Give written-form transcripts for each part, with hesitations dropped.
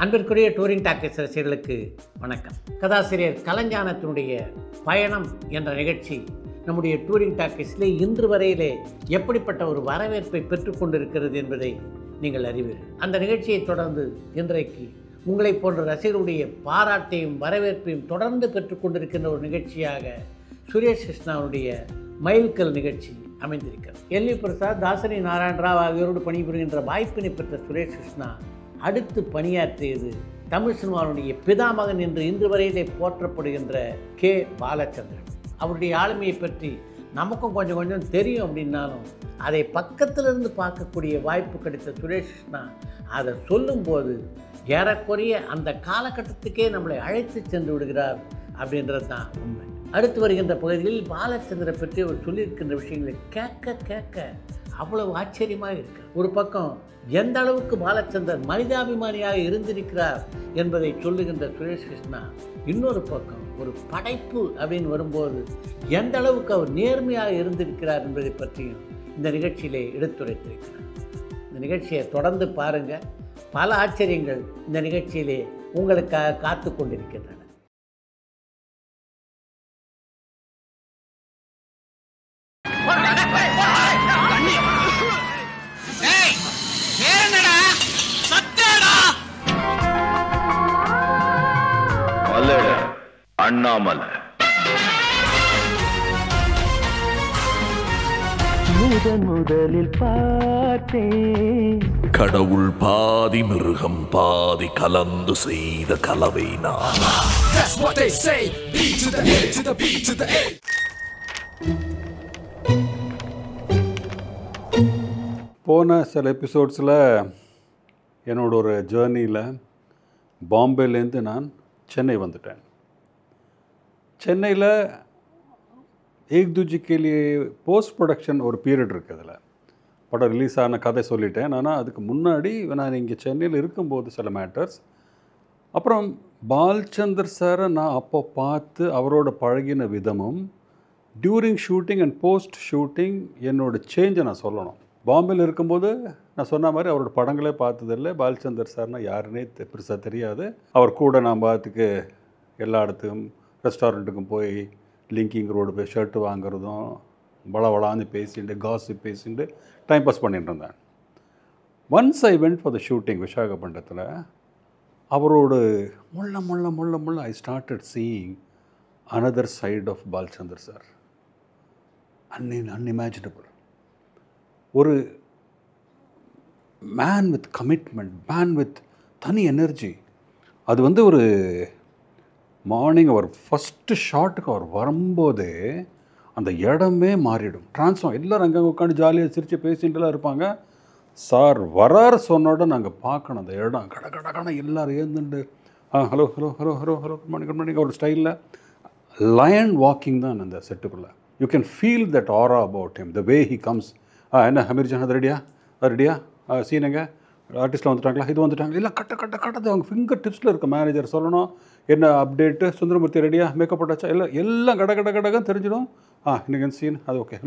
அன்பிற்குரிய touring talkies ரசிகர்களுக்கு வணக்கம். கதாசிரியர் கலைஞானத்தினுடைய பயணம் என்ற நிகழ்ச்சி நம்முடைய டூரிங் டாக்கீஸில் இன்று வரையிலே எப்படிப்பட்ட ஒரு வரவேற்பை பெற்றுக்கொண்டிருக்கிறது என்பதை நீங்கள் அறிவீர்கள். அந்த நிகழ்ச்சியை தொடர்ந்து இன்றைக்கு உங்களை போன்ற ரசிகர்களுடைய பாராட்டையும் வரவேற்பையும் தொடர்ந்து பெற்றுக்கொண்டிருக்கின்ற ஒரு நிகழ்ச்சியாக சுரேஷ் கிருஷ்ணாவுடைய மைல்கல் நிகழ்ச்சி அமைந்திருக்கிறது. எல்வி பிரசாத், தாசரி நாராயண ராவ் ஆகியோரோடு பணிபுரிகின்ற வாய்ப்பினை பெற்ற சுரேஷ் கிருஷ்ணா அடுத்து பணியாற்றியது தமிழ் சினிமாவுடைய பிதாமகன் என்று இன்று வரையிலே போற்றப்படுகின்ற கே. பாலச்சந்திரன். அவருடைய ஆளுமையை பற்றி நமக்கும் கொஞ்சம் கொஞ்சம் தெரியும் அப்படின்னாலும் அதை பக்கத்திலிருந்து பார்க்கக்கூடிய வாய்ப்பு கிடைத்த சுரேஷ் கிருஷ்ணா அதை சொல்லும்போது ஏறக்குறைய அந்த காலகட்டத்துக்கே நம்மளை அழைத்து சென்று விடுகிறார் அப்படின்றது தான் உண்மை. அடுத்து வருகின்ற பகுதிகளில் பாலச்சந்திரனை பற்றி அவர் சொல்லியிருக்கின்ற விஷயங்களை கேட்க கேட்க அவ்வளவு ஆச்சரியமாக இருக்கு. ஒரு பக்கம் எந்த அளவுக்கு பாலச்சந்தர் மனிதாபிமானியாக இருந்திருக்கிறார் என்பதை சொல்லுகின்ற சுரேஷ் கிருஷ்ணா, இன்னொரு பக்கம் ஒரு படைப்பு அப்படின்னு வரும்போது எந்த அளவுக்கு அவர் நேர்மையாக இருந்திருக்கிறார் என்பதை பற்றியும் இந்த நிகழ்ச்சியிலே எடுத்துரைத்திருக்கிறார். இந்த நிகழ்ச்சியை தொடர்ந்து பாருங்கள். பல ஆச்சரியங்கள் இந்த நிகழ்ச்சியிலே உங்களுக்காக காத்து கொண்டிருக்கின்றன. அண்ணாமலை முதலில் பார்த்தேன். கடவுள் பாதி மிருகம் பாதி கலந்து செய்த கலவை நான். That's what they say. B to the A to the B to the A. போன சில எபிசோட்ஸில் என்னோட ஒரு ஜேர்னியில் பாம்பேலேருந்து நான் சென்னை வந்துட்டேன். சென்னையில் ஏக் தூஜிக்கு போஸ்ட் ப்ரொடக்ஷன் ஒரு பீரியட் இருக்குது. அதில் படம் ரிலீஸ் ஆன கதை சொல்லிட்டேன். ஆனால் அதுக்கு முன்னாடி நான் இங்கே சென்னையில் இருக்கும்போது சில மேட்டர்ஸ், அப்புறம் பால்சந்தர் சாரை நான் அப்போ பார்த்து அவரோட பழகின விதமும், during shooting and post shooting என்னோட சேஞ்சை நான் சொல்லணும். பாம்பேயில் இருக்கும்போது நான் சொன்ன மாதிரி அவரோட படங்களே பார்த்ததில்லை. பால்சந்தர் சார்னால் யாருன்னே பெருசாக தெரியாது. அவர் கூட நான் பார்த்துக்கு எல்லா இடத்துக்கும் ரெஸ்டாரண்ட்டுக்கும் போய் லிங்கிங் ரோடு போய் ஷர்ட்டு வாங்குறதும் வளவளான்னு பேசிட்டு காசிப் பேசிட்டு டைம் பாஸ் பண்ணிட்டு இருந்தேன். Once I went for the shooting விசாகப்பட்டினத்தில் அவரோடு முள்ள I started seeing another side of Balachander sir. Unimaginable. ஒரு man with commitment, man with தனி எனர்ஜி. அது ஒரு மார்னிங் அவர் ஃபஸ்ட்டு ஷாட்டுக்கு அவர் வரும்போதே அந்த இடமே மாறிடும். ட்ரான்ஸ்ஃபார்ம். எல்லோரும் அங்கே உட்காந்து ஜாலியாக சிரித்து பேசிட்டுலாம் இருப்பாங்க. சார் வராரு சொன்னோட நாங்கள் பார்க்கணும் அந்த இடம் கடகடகான எல்லோரும் ஏந்துண்டு hello hello hello hello hello good morning ஒரு ஸ்டைலில் லயன் வாக்கிங் தான் அந்த செட்டுக்குள்ளே. You can feel that aura about him, the way he comes. என்ன அமீர்ஜான் அது ரெடியா சீனுங்க, ஆர்டிஸ்ட்டில் வந்துட்டாங்களா, இது வந்துட்டாங்க, இல்லை கட்டது அவங்க ஃபிங்கர் டிப்ஸில் இருக்க. மேனேஜர் சொல்லணும் என்ன அப்டேட்டு, சுந்தரமூர்த்தி ரெடியா, மேக்கப் போட்டாச்சா, எல்லாம் கடகடன்னு தெரிஞ்சிடும். இன்றைக்கி சீன் அது ஓகே,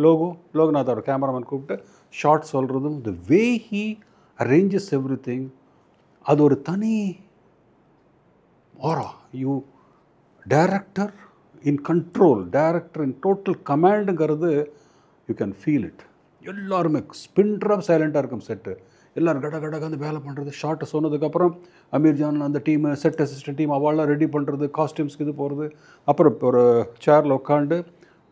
லோகநாதோட கேமராமேன் கூப்பிட்டு ஷார்ட் சொல்கிறதும், the way he arranges everything, அது ஒரு தனி aura. You director in control, director in total கமாண்டுங்கிறது யூ கேன் ஃபீல் இட். எல்லாருமே ஸ்பின்ட்ராப் சைலண்ட்டாக இருக்கும் செட்டு. எல்லோரும் கடகடகாந்து வேலை பண்ணுறது. ஷார்ட்டை சொன்னதுக்கப்புறம் அமீர்ஜான் அந்த டீமு, செட் அசிஸ்டன்ட் டீம் அவெல்லாம் ரெடி பண்ணுறது, காஸ்டியூம்ஸ்க்கு இது போகிறது. அப்புறம் ஒரு சேரில் உட்காந்து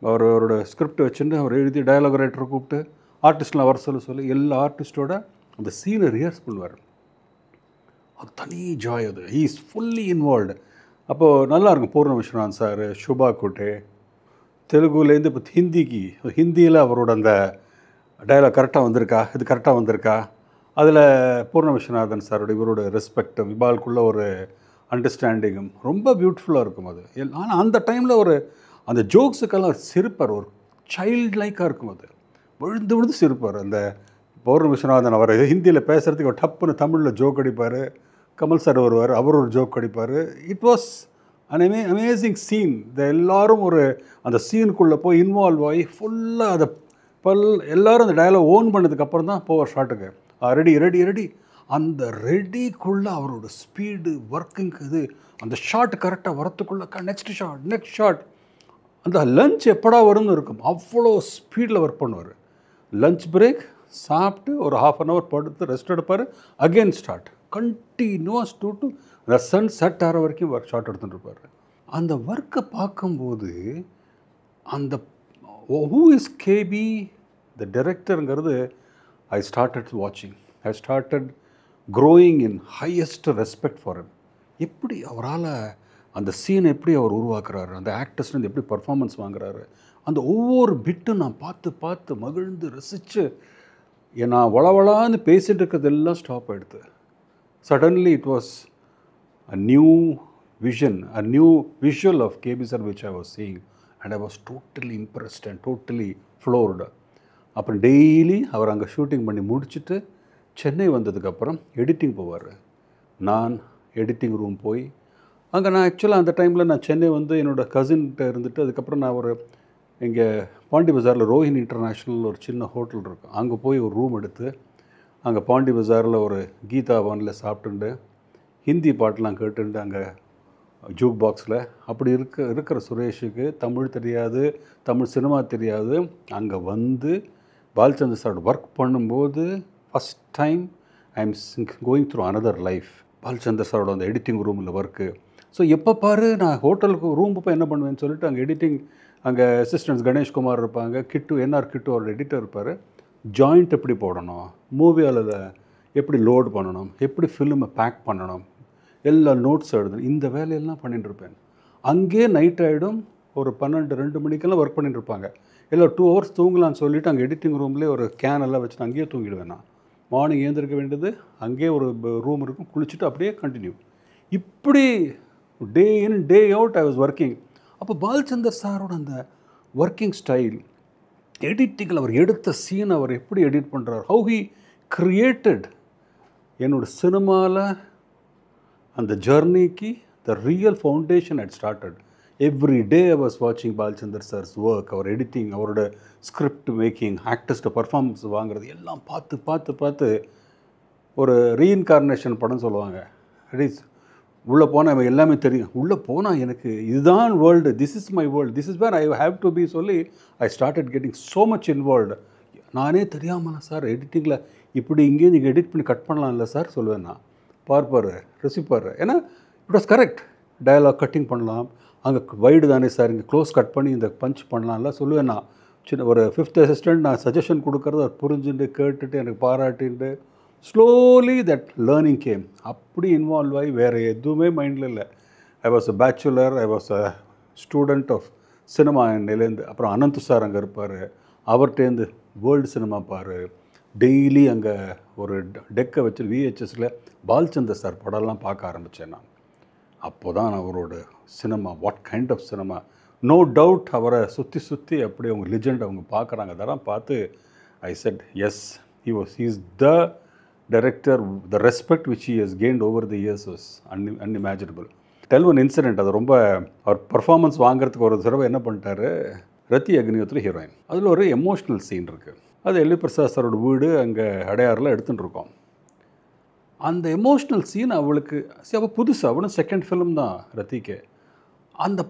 அவரோட ஸ்கிரிப்ட் வச்சுட்டு அவர் எழுதி டயலாக் ரைட்டரை கூப்பிட்டு ஆர்டிஸ்ட்லாம் வர சொல்லி எல்லா ஆர்டிஸ்ட்டோட அந்த சீனை ரிஹர்ஸ் பண்ணுவார். அது தனி ஜாய். அது ஹீ இஸ் ஃபுல்லி இன்வால்வ்டு. அப்போது நல்லாயிருக்கும். பூர்ண விஸ்வநாத் சார், சுபா கோட்டே, தெலுங்குலேருந்து இப்போ ஹிந்தியில் அவரோட அந்த டயலாக் கரெக்டாக வந்திருக்கா, இது கரெக்டாக வந்திருக்கா, அதில் பூர்ண விஸ்வநாதன் சாரோட இவரோட ரெஸ்பெக்டும் இவாளுக்குள்ள ஒரு அண்டர்ஸ்டாண்டிங்கும் ரொம்ப பியூட்டிஃபுல்லாக இருக்கும் அது. ஆனால் அந்த டைமில் அந்த ஜோக்ஸுக்கெல்லாம் சிரிப்பார். ஒரு சைல்டு லைக்காக இருக்கும். அது விழுந்து சிரிப்பார். அந்த பூர்ண விஸ்வநாதன் அவர் ஹிந்தியில் பேசுகிறதுக்கு ஒரு டப்புன்னு தமிழில் ஜோக் அடிப்பார். கமல் சார் வருவார், அவர் ஒரு ஜோக் அடிப்பார். It was amazing scene. இந்த எல்லோரும் அந்த சீனுக்குள்ளே போய் இன்வால்வ் ஆகி ஃபுல்லாக அதை எல்லோரும் அந்த டயலாக் ஓன் பண்ணதுக்கப்புறம் தான் போவார் ஷாட்டுக்கு. ரெடி ரெடி ரெடி அந்த ரெடிக்குள்ளே அவரோட ஸ்பீடு ஒர்க்குங்க இது அந்த ஷாட் கரெக்டாக வரத்துக்குள்ளே நெக்ஸ்ட் ஷாட் அந்த லஞ்ச் எப்படா வரும்னு இருக்கும். அவ்வளோ ஸ்பீடில் ஒர்க் பண்ணுவார். லஞ்ச் பிரேக் சாப்பிட்டு ஒரு ½ ஹவர் படுத்து ரெஸ்ட் எடுப்பார். அகெயின் ஸ்டார்ட் கண்டினியூஸ் டு அந்த சன் செட் ஆகிற வரைக்கும் ஒர்க் ஷாட் எடுத்துகிட்டு இருப்பார். அந்த ஒர்க்கை பார்க்கும்போது அந்த ஹூ இஸ் கேபி த டைரக்டருங்கிறது ஐ ஸ்டார்டட் வாட்சிங். I started growing in highest respect for him. எப்படி அவரால் அந்த சீனை எப்படி அவர் உருவாக்குறாரு, அந்த ஆக்டர்ஸ்லேருந்து எப்படி பர்ஃபார்மன்ஸ் வாங்குறாரு, அந்த ஒவ்வொரு பிட்டும் நான் பார்த்து பார்த்து மகிழ்ந்து ரசித்து நான் வளவளான்னு பேசிகிட்டு இருக்கிறதெல்லாம் ஸ்டாப் ஆகிடுது. Suddenly it was a new vision, a new visual of KB sir which I was seeing and I was totally impressed and totally floored. அப்புறம் டெய்லி அவர் அங்கே ஷூட்டிங் பண்ணி முடிச்சுட்டு சென்னை வந்ததுக்கப்புறம் எடிட்டிங் போவார். நான் எடிட்டிங் ரூம் போய் அங்கே நான் ஆக்சுவலாக அந்த டைமில் நான் சென்னை வந்து என்னோடய கசின்கிட்ட இருந்துட்டு அதுக்கப்புறம் நான் ஒரு இங்கே பாண்டி பஜாரில் ரோஹினி இன்டர்நேஷ்னல் ஒரு சின்ன ஹோட்டல் இருக்கும், அங்கே போய் ஒரு ரூம் எடுத்து அங்கே பாண்டி பஜாரில் ஒரு கீதா பவனில் சாப்பிட்டுண்டு ஹிந்தி பாட்டெலாம் கேட்டுண்டு அங்கே ஜூக் பாக்ஸில் அப்படி இருக்கிற சுரேஷுக்கு தமிழ் தெரியாது, தமிழ் சினிமா தெரியாது. அங்கே வந்து பாலச்சந்தர் சாரோட ஒர்க் பண்ணும்போது first time I am going through another life. Balachander சாரோட அந்த எடிட்டிங் ரூமில் ஒர்க்கு. ஸோ எப்போ பாரு நான் ஹோட்டலுக்கு ரூம் போய் என்ன பண்ணுவேன்னு சொல்லிட்டு அங்கே எடிட்டிங் அங்கே அசிஸ்டன்ட்ஸ் கணேஷ்குமார் இருப்பாங்க, கிட்டு என்ஆர் கிட்டு அவரோட எடிட்டர் இருப்பார். ஜாயிண்ட் எப்படி போடணும், மூவியால் எப்படி லோட் பண்ணணும், எப்படி ஃபிலிமை பேக் பண்ணணும், எல்லா நோட்ஸ் எழுதணும், இந்த வேலையெல்லாம் பண்ணிட்டு இருப்பேன். அங்கேயே நைட் ஆகிடும், ஒரு 12-2 மணிக்கெல்லாம் ஒர்க் பண்ணிட்டு இருப்பாங்க. எல்லாம் 2 hours தூங்கலான்னு சொல்லிவிட்டு அங்கே எடிட்டிங் ரூம்லேயே ஒரு கேன் எல்லாம் வச்சுட்டு அங்கேயே தூங்கிடுவேன். நான் மார்னிங் ஏந்திருக்க வேண்டியது, அங்கேயே ஒரு ரூம் இருக்கும், குளிச்சுட்டு அப்படியே கண்டினியூ. இப்படி day in day out I was working. அப்போ பாலச்சந்தர் சாரோட அந்த ஒர்க்கிங் ஸ்டைல், எடிட்டிங்கில் அவர் எடுத்த சீன் அவர் எப்படி எடிட் பண்ணுறார், ஹவு ஹி கிரியேட்டட் என்னோடய சினிமாவில் அந்த ஜர்னிக்கு the real foundation had started. Every day I was வாட்சிங் பாலச்சந்தர் சார்ஸ் ஒர்க், அவர் எடிட்டிங், அவரோட ஸ்கிரிப்ட் மேக்கிங், ஆக்டர்ஸ்ட்டு பர்ஃபார்மன்ஸ் வாங்குறது எல்லாம் பார்த்து பார்த்து பார்த்து ஒரு ரீஇன்கார்னேஷன் படம் சொல்லுவாங்க. இட் உள்ளே போனால் அவன் எல்லாமே தெரியும், உள்ளே போனால் எனக்கு இதுதான் world, this is my world, this is where I have to be சொல்லி I started getting so much involved. நானே தெரியாமல் சார் எடிட்டிங்கில் இப்படி இங்கேயும் நீங்கள் எடிட் பண்ணி கட் பண்ணலாம்ல சார் சொல்லுவேன். நான் பார்ப்பார், ரசிப்பார். ஏன்னா it was correct. Dialogue cutting பண்ணலாம், அங்கே வைடு தானே சார், இங்கே க்ளோஸ் கட் பண்ணி இந்த பஞ்ச் பண்ணலாம்ல சொல்லுவேன். நான் சின்ன ஒரு 5th அசிஸ்டண்ட் நான் சஜஷன் கொடுக்குறது அவர் புரிஞ்சுட்டு கேட்டுட்டு எனக்கு பாராட்டிட்டு ஸ்லோலி தட் லேர்னிங் கேம். அப்படி இன்வால்வ் ஆகி வேறு எதுவுமே மைண்டில் இல்லை. I was a bachelor, I was a student of cinema என்னிலேருந்து. அப்புறம் அனந்த் சார் அங்கே இருப்பார், அவர்கிட்டேருந்து வேர்ல்டு சினிமா பாரு. டெய்லி அங்கே ஒரு டெக்கை வச்சு VHSல பாலச்சந்தர் சார் படம்லாம் பார்க்க ஆரம்பித்தேன் நான். அப்போ தான் அவரோட cinema what kind of cinema, no doubt அவரை சுற்றி சுற்றி அப்படி அவங்க லிஜெண்ட் அவங்க பார்க்குறாங்க. அதெல்லாம் பார்த்து I said yes, he is the director. The respect which he has gained over the years was unimaginable. Tell one incident. அது ரொம்ப அவர் பர்ஃபார்மன்ஸ் வாங்குறதுக்கு ஒரு தடவை என்ன பண்ணிட்டாரு, ரத்தி அக்னிஹோத்ரி ஹீரோயின், அதில் ஒரு எமோஷ்னல் சீன் இருக்குது. அது எல்வி பிரசாத் சாரோட வீடு அங்கே அடையாறில் எடுத்துகிட்டு இருக்கோம். அந்த எமோஷ்னல் சீன் அவளுக்கு அவள் புதுசு, அவளும் செகண்ட் ஃபிலிம் தான் ரத்திக்கு. அந்த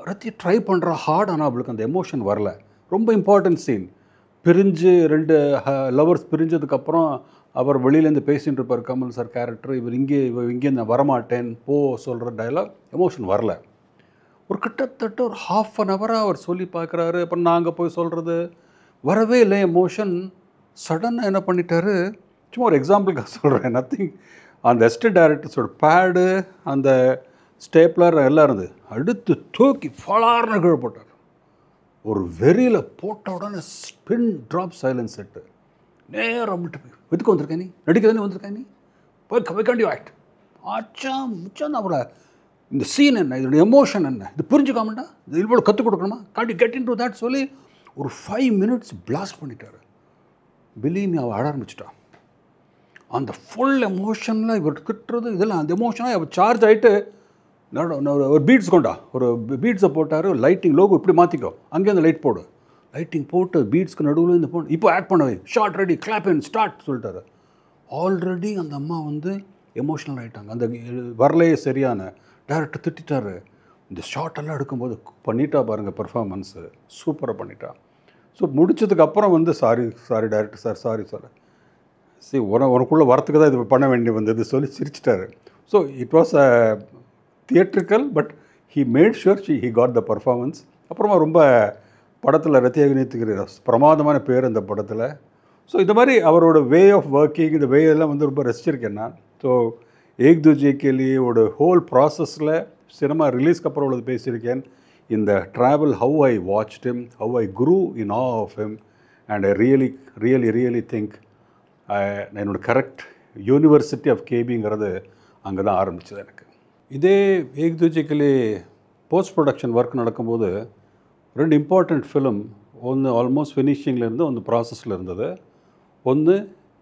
ரத்தி ட்ரை பண்ணுற ஹார்ட், ஆனால் அவளுக்கு அந்த எமோஷன் வரல. ரொம்ப இம்பார்ட்டன்ட் சீன். பிரிஞ்சு 2 லவர்ஸ் பிரிஞ்சதுக்கப்புறம் அவர் வெளியிலேருந்து பேசிகிட்டு இருப்பார் கமல் சார் கேரக்டர், இவர் இங்கே நான் வரமாட்டேன் போ சொல்கிற டயலாக், எமோஷன் வரல. ஒரு கிட்டத்தட்ட ஒரு ½ an hour அவர் சொல்லி பார்க்குறாரு. அப்புறம் நாங்கள் போய் சொல்கிறது வரவே இல்லை எமோஷன். சடனாக என்ன பண்ணிட்டாரு, சும்மா ஒரு எக்ஸாம்பிளுக்காக சொல்கிறேன், நத்திங். அந்த அசிஸ்டன்ட் டைரக்டர்ஸோட பேடு, அந்த ஸ்டேப்லர் எல்லாம் இருந்து அடுத்து தூக்கி ஃபலார்னு கீழே போட்டார். ஒரு வெறியில் போட்ட உடனே ஸ்பின் ட்ராப் சைலன்ஸ் செட்டு நேரம் விட்டு போய் எதுக்கு வந்திருக்கேன் நீ, நடிக்க தானே வந்திருக்கேன் நீ, போய் வைக்காண்டி ஆக்ட் ஆச்சா முச்சான். அவளை இந்த சீன் என்ன, இதோட எமோஷன் என்ன, இது புரிஞ்சுக்காமட்டா, இது இவ்வளோ கற்றுக் கொடுக்கணுமா, காட்டி கெட் இன் டு தேட் சொல்லி ஒரு 5 minutes பிளாஸ்ட் பண்ணிட்டாரு. பிலீவ் அவள் ஆட ஆரம்பிச்சிட்டான். அந்த ஃபுல் எமோஷனில் இவர் கிட்டுறது இதெல்லாம் அந்த எமோஷனாக அவர் சார்ஜ் ஆகிட்டு ஒரு பீட்ஸ் கொண்டா, ஒரு பீட்ஸை போட்டார். லைட்டிங் லோகோ இப்படி மாற்றிக்கோ, அங்கேயே அந்த லைட் போடு, லைட்டிங் போட்டு பீட்ஸ்க்கு நடுவில் இந்த போட்டு இப்போ ஆக்ட் பண்ணவே ஷார்ட் ரெடி கிளாப் இன் ஸ்டார்ட் சொல்லிட்டாரு. ஆல்ரெடி அந்த அம்மா வந்து எமோஷ்னல் ஆகிட்டாங்க. அந்த வரலையே சரியான டேரக்டர் திட்டாரு. இந்த ஷார்ட்டெல்லாம் எடுக்கும்போது பண்ணிட்டா பாருங்கள் பெர்ஃபார்மன்ஸு, சூப்பராக பண்ணிட்டா. ஸோ முடிச்சதுக்கப்புறம் வந்து sorry director sir, sorry sir, சரி உனக்குள்ளே வரத்துக்கு தான் இது பண்ண வேண்டி வந்தது சொல்லி சிரிச்சிட்டாரு. So it was a theatrical, but he made sure he got the performance. அப்புறமா ரொம்ப படத்தில் ரத்தியகினித்துக்கு பிரமாதமான பேர் அந்த படத்தில். ஸோ இந்த மாதிரி அவரோட வே ஆஃப் ஒர்க்கிங், இந்த வே எல்லாம் வந்து ரொம்ப ரசிச்சிருக்கேன் நான். ஸோ ஏக் தூஜே கே லியே ஓட ஹோல் ப்ராசஸில் சினிமா ரிலீஸ்க்கு அப்புறம் உள்ளது பேசியிருக்கேன். இந்த travel, how I watched him, how I grew in awe of him, and I really think என்னோட கரெக்ட் யூனிவர்சிட்டி ஆஃப் கேபிங்கிறது அங்கே தான் ஆரம்பிச்சது எனக்கு. இதே Ek Duje Ke Liye post production work நடக்கும்போது 2 இம்பார்ட்டண்ட் ஃபிலிம், ஒன்று ஆல்மோஸ்ட் ஃபினிஷிங்கில் இருந்து, ஒன்று ப்ராசஸில் இருந்தது. ஒன்று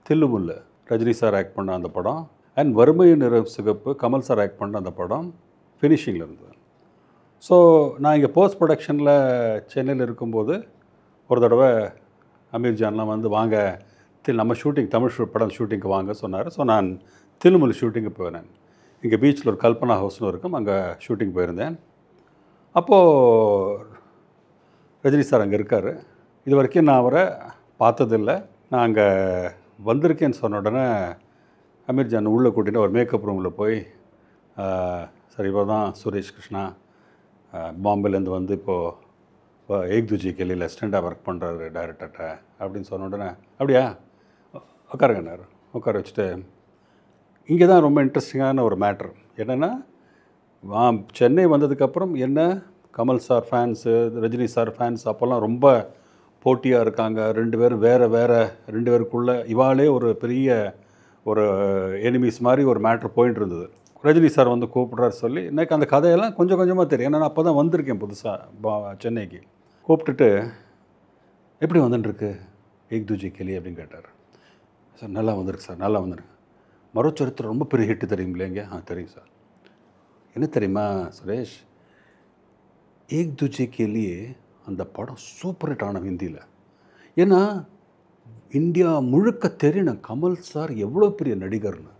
தில்லுமுல்லு, ரஜினி சார் ஆக்ட் பண்ண அந்த படம், அண்ட் வறுமையின் நிற சிகப்பு, கமல் சார் ஆக்ட் பண்ண அந்த படம் ஃபினிஷிங்கில் இருந்தது. ஸோ நான் இங்கே போஸ்ட் ப்ரொடக்ஷனில் சென்னையில் இருக்கும்போது ஒரு தடவை அமீர் ஜான்லாம் வந்து வாங்க நம்ம தமிழ் படம் ஷூட்டிங்க்கு வாங்க சொன்னார். ஸோ நான் தில்லுமுல்லு ஷூட்டிங்கு போயிருந்தேன். இங்கே பீச்சில் ஒரு கல்பனா ஹவுஸ்னு இருக்கும், அங்கே ஷூட்டிங் போயிருந்தேன். அப்போது ரஜினி சார் அங்கே இருக்கார். இது வரைக்கும் நான் அவரை பார்த்ததில்லை. நான் அங்கே வந்திருக்கேன்னு சொன்ன உடனே அமீர் ஜான் உள்ளே கூட்டிகிட்டு ஒரு மேக்கப் ரூமில் போய், சார் இப்போ தான் சுரேஷ் கிருஷ்ணா பாம்பேலேருந்து வந்து இப்போது ஏக் தூஜே கே லியே அசிஸ்டண்ட்டாக ஒர்க் பண்ணுறாரு டைரக்டர்கிட்ட அப்படின்னு சொன்ன உடனே, அப்படியா உட்காருங்கன்னாரு. உட்கார வச்சுட்டு, இங்கே தான் ரொம்ப இன்ட்ரெஸ்டிங்கான ஒரு மேட்ரு என்னென்னா, சென்னை வந்ததுக்கப்புறம் என்ன Kamal sir fans, Rajini sir fans அப்போல்லாம் ரொம்ப போட்டியாக இருக்காங்க. 2 பேரும் வேறு 2 பேருக்குள்ளே இவாளே ஒரு பெரிய ஒரு எனிமீஸ் மாதிரி ஒரு மேட்ரு போயிட்டு இருந்தது. ரஜினி சார் வந்து கூப்பிட்றாரு சொல்லி எனக்கு அந்த கதையெல்லாம் கொஞ்சம் கொஞ்சமாக தெரியும். ஏன்னா நான் அப்போ தான் வந்திருக்கேன் புதுசாக சென்னைக்கு. கூப்பிட்டுட்டு, எப்படி வந்துட்டுருக்கு ஏக் தூஜே கே லியே அப்படின்னு கேட்டார். சார் நல்லா வந்திருக்கு சார், நல்லா வந்திருக்கு. மறுச்சரித்திரம் ரொம்ப பெரிய ஹிட்டு தெரியுங்களேங்க? தெரியும் சார். என்ன தெரியுமா சுரேஷ், ஏக் தூஜே கே லியே அந்த படம் சூப்பர் ஹிட் ஆன ஹிந்தியில். ஏன்னா இந்தியா முழுக்க தெரியணும் கமல் சார் எவ்வளோ பெரிய நடிகர்னு.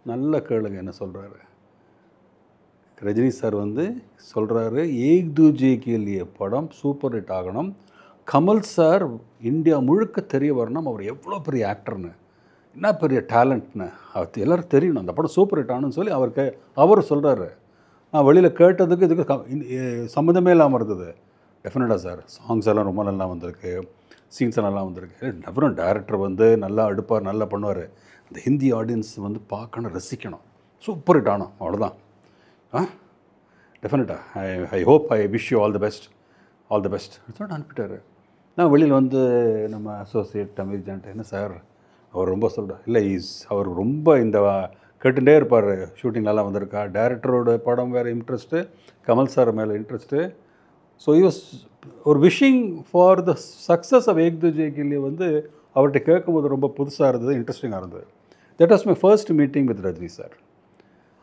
நல்ல கேளுங்க என்ன சொல்கிறாரு. ரஜினி சார் வந்து சொல்கிறாரு, ஏக் தூஜே கே லியே படம் சூப்பர் ஹிட் ஆகணும், கமல் சார் இந்தியா முழுக்க தெரிய வரணும், அவர் எவ்வளோ பெரிய ஆக்டர்னு, என்ன பெரிய டேலண்ட்னு அது எல்லோரும் தெரியணும், அந்த படம் சூப்பர் ஹிட் ஆகணும்னு சொல்லி அவர் சொல்கிறாரு. நான் வெளியில் கேட்டதுக்கு இதுக்கு சம்மந்தமே இல்லாமல் இருந்தது. டெஃபினட்டாக சார், சாங்ஸ் எல்லாம் ரொம்ப நல்லா வந்திருக்கு, சீன்ஸ் நல்லா வந்திருக்கு. அப்புறம் டைரக்டர் வந்து நல்லா எடுப்பார், நல்லா பண்ணுவார், அந்த ஹிந்தி ஆடியன்ஸ் வந்து பார்க்கணும், ரசிக்கணும், சூப்பர் ஹிட் ஆனோம், அவ்வளோதான். டெஃபினட்டாக I hope, I wish you all the best சொல்லிட்டு அனுப்பிட்டார். நான் வெளியில் வந்து நம்ம அசோசியேட் அமீர் ஜான்ட்டு, என்ன சார் அவர் ரொம்ப சொல்கிறார், இல்லை அவர் ரொம்ப இந்த கேட்டுகிட்டே இருப்பார், ஷூட்டிங் நல்லா வந்திருக்கா, டைரக்டரோட படம் வேறு இன்ட்ரெஸ்ட்டு, கமல் சார் மேலே இன்ட்ரெஸ்ட்டு. ஸோ ஒரு wishing for the success of Ek Duje Ke Liye வந்து அவர்கிட்ட கேட்கும்போது ரொம்ப புதுசாக இருந்தது, இன்ட்ரெஸ்டிங்காக இருந்தது. That was my first meeting with Rajini sir.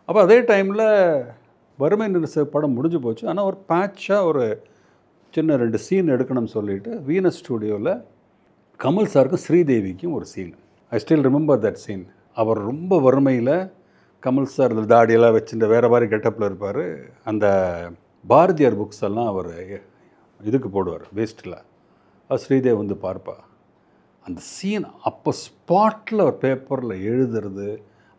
அப்போ அதே டைமில் வறுமை நிற படம் முடிஞ்சு போச்சு. ஆனால் ஒரு பேட்சாக ஒரு சின்ன 2 சீன் எடுக்கணும்னு சொல்லிவிட்டு வீனஸ் ஸ்டூடியோவில் கமல் சாருக்கும் ஸ்ரீதேவிக்கும் ஒரு scene. I still remember that scene. அவர் ரொம்ப வறுமையில், கமல் சார் இந்த தாடியெல்லாம் வச்சுட்டு வேறு மாதிரி கெட்டப்பில் இருப்பார். அந்த பாரதியார் புக்ஸ் எல்லாம் அவர் இதுக்கு போடுவார் வேஸ்ட்டில். ஸ்ரீதேவி வந்து பார்ப்பா. அந்த சீன் அப்போ ஸ்பாட்டில் ஒரு பேப்பரில் எழுதுறது,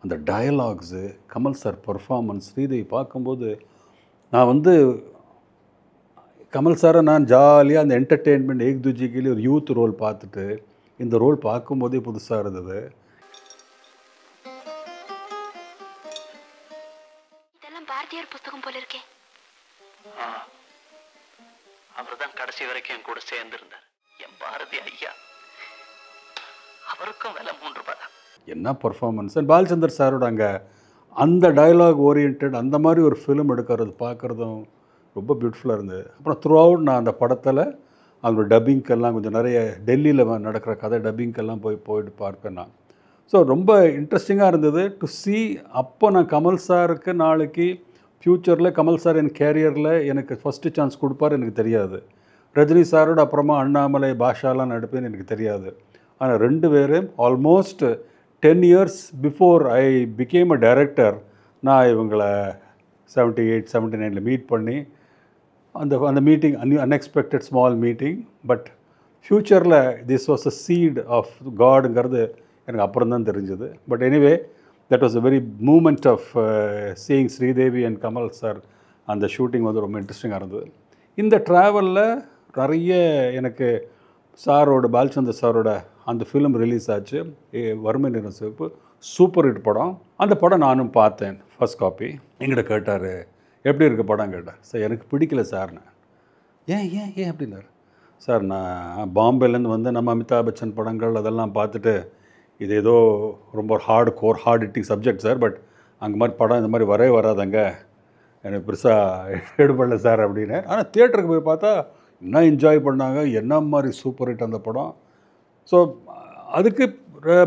அந்த dialogues, Kamal sir performance, Sridevi பார்க்கும்போது நான் வந்து கமல் சாரை நான் ஜாலியாக அந்த என்டர்டெயின்மெண்ட் ஏக் தூஜே கே லியே ஒரு யூத் ரோல் பார்த்துட்டு இந்த ரோல் பார்க்கும்போதே புதுசாக இருந்தது. இதெல்லாம் பாரதியார் புத்தகம் போல இருக்கே. அவர் தான் கடைசி வரைக்கும் என் கூட சேர்ந்திருந்தார், என் பாரதி ஐயா. அவருக்கும் விலை 3 ரூபாய் தான். என்ன பர்ஃபார்மன்ஸ்! பாலச்சந்தர் சாரோட அங்கே அந்த டயலாக் ஓரியன்ட் அந்த மாதிரி ஒரு ஃபிலிம் எடுக்கிறது பார்க்குறதும் ரொம்ப பியூட்டிஃபுல்லாக இருந்தது. அப்புறம் த்ரூ அவுட் நான் அந்த படத்தில் அவங்களோட டப்பிங்கெல்லாம் கொஞ்சம் நிறைய டெல்லியில் நடக்கிற கதை டப்பிங்கெல்லாம் போயிட்டு பார்ப்பேன் நான். ஸோ ரொம்ப இன்ட்ரெஸ்டிங்காக இருந்தது டு சி. அப்போ நான் கமல் சாருக்கு நாளைக்கு ஃப்யூச்சரில் கமல் சார் என் கேரியரில் எனக்கு ஃபஸ்ட்டு சான்ஸ் கொடுப்பார் எனக்கு தெரியாது. ரஜினி சாரோட அப்புறமா அண்ணாமலை பாஷாலாம் நடிப்பேன்னு எனக்கு தெரியாது. ஆனால் 2 பேரும் almost 10 years before I became a director, நான் இவங்களை 78, 79 மீட் பண்ணி அந்த meeting unexpected small meeting. But ஃப்யூச்சரில் this was a seed of காடுங்கிறது எனக்கு அப்புறம் தான் தெரிஞ்சது. But anyway that was a very moment of seeing Sridevi and Kamal sir. அந்த ஷூட்டிங் வந்து ரொம்ப இன்ட்ரெஸ்டிங்காக இருந்தது. இந்த ட்ராவலில் நிறைய எனக்கு சாரோட பாலச்சந்தர் சாரோட அந்த ஃபிலிம் ரிலீஸ் ஆச்சு, வறுமை நிறம் சிவப்பு, சூப்பர் ஹிட் படம். அந்த படம் நானும் பார்த்தேன், ஃபர்ஸ்ட் காப்பி. எங்கிட்ட கேட்டார் எப்படி இருக்க படம் கேட்டார். சார் எனக்கு பிடிக்கல சார்னு. ஏன் ஏன் ஏன் அப்படின்னாரு. சார் நான் பாம்பேலேருந்து வந்து நம்ம அமிதாப் பச்சன் படங்கள் அதெல்லாம் பார்த்துட்டு இது ஏதோ ரொம்ப hard hitting subject sir, but அங்கே மாதிரி படம் இந்த மாதிரி வரவே வராதங்க, எனக்கு பெருசாக ஈடுபடல சார் அப்படின்னு. ஆனால் தியேட்டருக்கு போய் பார்த்தா என்ன என்ஜாய் பண்ணாங்க, என்ன மாதிரி சூப்பர் ஹிட் அந்த படம். ஸோ அதுக்கு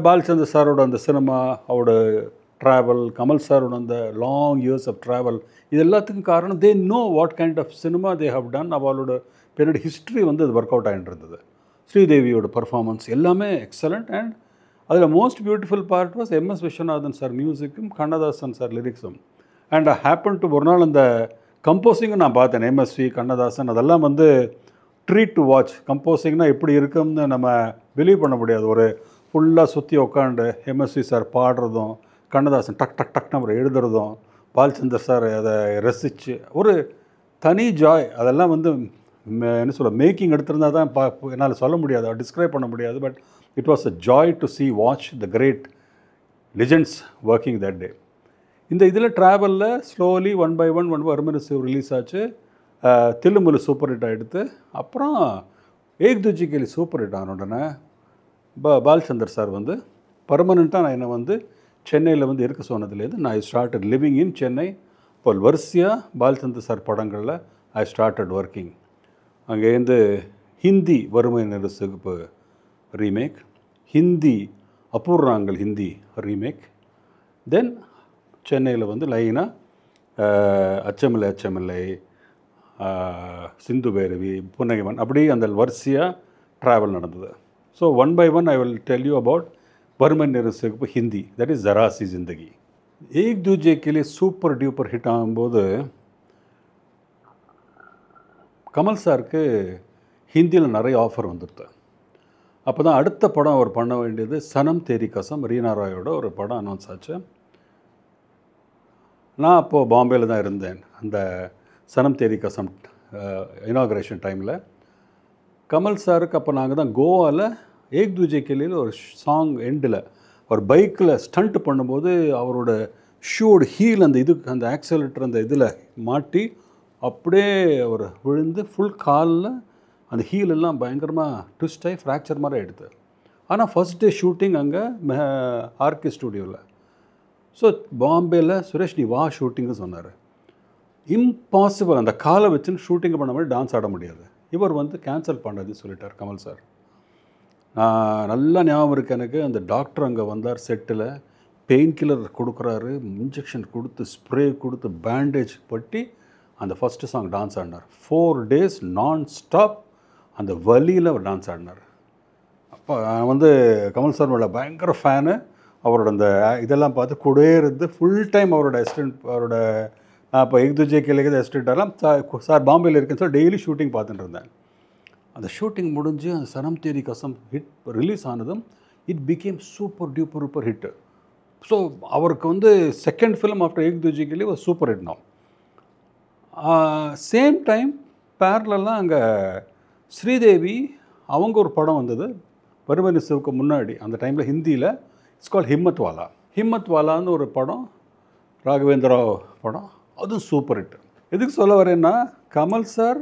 பாலச்சந்தர் சாரோட அந்த சினிமா, அவரோட ட்ராவல், கமல் சாரோட அந்த லாங் இயர்ஸ் ஆஃப் ட்ராவல், இது எல்லாத்துக்கும் காரணம் they know what kind of cinema they have done. அவளோட பின்னாடி ஹிஸ்ட்ரி வந்து அது ஒர்க் அவுட் ஆகிட்டு இருந்தது. ஸ்ரீதேவியோட பர்ஃபார்மன்ஸ் எல்லாமே எக்ஸலண்ட். அண்ட் அதில் most beautiful part was MS Viswanathan sir மியூசிக்கும் கண்ணதாசன் சார் லிரிக்ஸும். அண்ட் ஐ ஹேப்பன் டு ஒரு நாள் அந்த கம்போசிங்கும் நான் பார்த்தேன். எம்எஸ்வி, கண்ணதாசன், அதெல்லாம் வந்து ட்ரீட் டு வாட்ச். கம்போசிங்னால் எப்படி இருக்கும்னு நம்ம பிலீவ் பண்ண முடியாது. ஒரு ஃபுல்லாக சுற்றி உட்காந்து எம்எஸ்வி சார் பாடுறதும், கண்ணதாசன் டக் டக் டக் நம்ம எழுதுறதும், பாலச்சந்தர் சார் அதை ரசித்து ஒரு தனி ஜாய். அதெல்லாம் வந்து என்ன சொல்ல, மேக்கிங் எடுத்திருந்தால் தான் என்னால் சொல்ல முடியாது, டிஸ்கிரைப் பண்ண முடியாது. But it was a joy to see watch the great legends working that day. இந்த இதில் ட்ராவலில் ஸ்லோலி ஒன் பை ஒன் வறுமை நிறம் சிவப்பு ரிலீஸ் ஆச்சு. தில்லுமுல்லு சூப்பர் ஹிட் ஆகிடுது. அப்புறம் ஏக் தூஜி கேலி சூப்பர் ஹிட் ஆன உடனே பாலச்சந்தர் சார் வந்து பர்மனெண்ட்டாக நான் என்னை வந்து சென்னையில் வந்து இருக்க சொன்னதுலேருந்து நான் I started living in Chennai. இப்போ வரிசையாக பாலச்சந்தர் சார் படங்களில் ஐ ஸ்டார்டட் ஒர்க்கிங். அங்கேருந்து ஹிந்தி வறுமை நிறம் சிவப்பு ரீமேக், ஹிந்தி அபூர்ணாங்கள் ஹிந்தி ரீமேக், தென் சென்னையில் வந்து லைனாக அச்சமில்லை அச்சமில்லை, சிந்து பைரவி, புன்னகைமன், அப்படியே அந்த வரிசையாக ட்ராவல் நடந்தது. So one by one I will tell you about Varumai Niram Sivappu Hindi, that is Zara Si Zindagi. Ek Duje Ke Liye super duper hit ஆகும்போது கமல் சாருக்கு ஹிந்தியில் நிறைய ஆஃபர் வந்துடுது. அப்போ தான் அடுத்த படம் அவர் பண்ண வேண்டியது சனம் தேரி கசம், ரீனா ராயோட ஒரு படம் அனௌன்ஸ் ஆச்சு. நான் அப்போது பாம்பேயில் தான் இருந்தேன் அந்த சனம் தேரி கசம் இனாக்ரேஷன் டைமில். கமல் சாருக்கு அப்போ நாங்கள் தான் கோவாவில் ஏக் தூஜே கேலியில் ஒரு சாங் எண்டில் ஒரு பைக்கில் ஸ்டண்ட் பண்ணும்போது அவரோட ஷூவோட ஹீல் அந்த இதுக்கு அந்த ஆக்சலேட்டர் அந்த இதில் மாட்டி அப்படியே அவர் விழுந்து ஃபுல் காலில் அந்த ஹீலெல்லாம் பயங்கரமாக ட்விஸ்ட் ஆகி ஃப்ராக்சர் மாதிரி ஆகிடுது. ஆனால் ஃபஸ்ட் டே ஷூட்டிங் அங்கே ஆர்கே ஸ்டூடியோவில். ஸோ பாம்பேயில் சுரேஷ் நீ வா ஷூட்டிங்கு சொன்னார். இம்பாசிபிள், அந்த காலை வச்சுன்னு ஷூட்டிங் பண்ண மாதிரி டான்ஸ் ஆட முடியாது. இவர் வந்து கேன்சல் பண்ணுறதுன்னு சொல்லிட்டார் கமல் சார். நான் நல்லா ஞாபகம் இருக்குது எனக்கு. அந்த டாக்டர் அங்கே வந்தார் செட்டில், பெயின் கில்லர் கொடுக்குறாரு, இன்ஜெக்ஷன் கொடுத்து ஸ்ப்ரே கொடுத்து பேண்டேஜ் பட்டி அந்த ஃபஸ்ட்டு சாங் டான்ஸ் ஆடினார். 4 days நான் ஸ்டாப் அந்த வலியில் அவர் டான்ஸ் ஆடினார். அப்போ நான் வந்து கமல் சார் மேலே பயங்கர ஃபேனு. அவரோட அந்த இதெல்லாம் பார்த்து கூடவே இருந்து ஃபுல் டைம் அவரோட அசிஸ்டன்ட், அவரோட நான் இப்போ ஏக் தூஜே கேலிக்கு அசிஸ்டண்ட்டாலாம் சார் பாம்பேயில் இருக்குன்னு சொல்லி டெய்லி ஷூட்டிங் பார்த்துட்டு இருந்தேன். அந்த ஷூட்டிங் முடிஞ்சு அந்த சனம் தேரி கசம் ஹிட் ரிலீஸ் ஆனதும் it became super duper hit. So அவருக்கு வந்து செகண்ட் ஃபிலிம் ஆஃப்டர் ஏக் தூஜே கேலி ஒரு சூப்பர் ஹிட் நான். சேம் டைம் பேரலெல்லாம் அங்கே ஸ்ரீதேவி அவங்க ஒரு படம் வந்தது வறுமை நிறம் சிவப்புக்கு முன்னாடி. அந்த டைமில் ஹிந்தியில் இட்ஸ் கால் ஹிம்மத்வாலான்னு ஒரு படம், ராகவேந்திரா படம், அதுவும் சூப்பர் ஹிட். எதுக்கு சொல்ல வரேன்னா கமல் சார்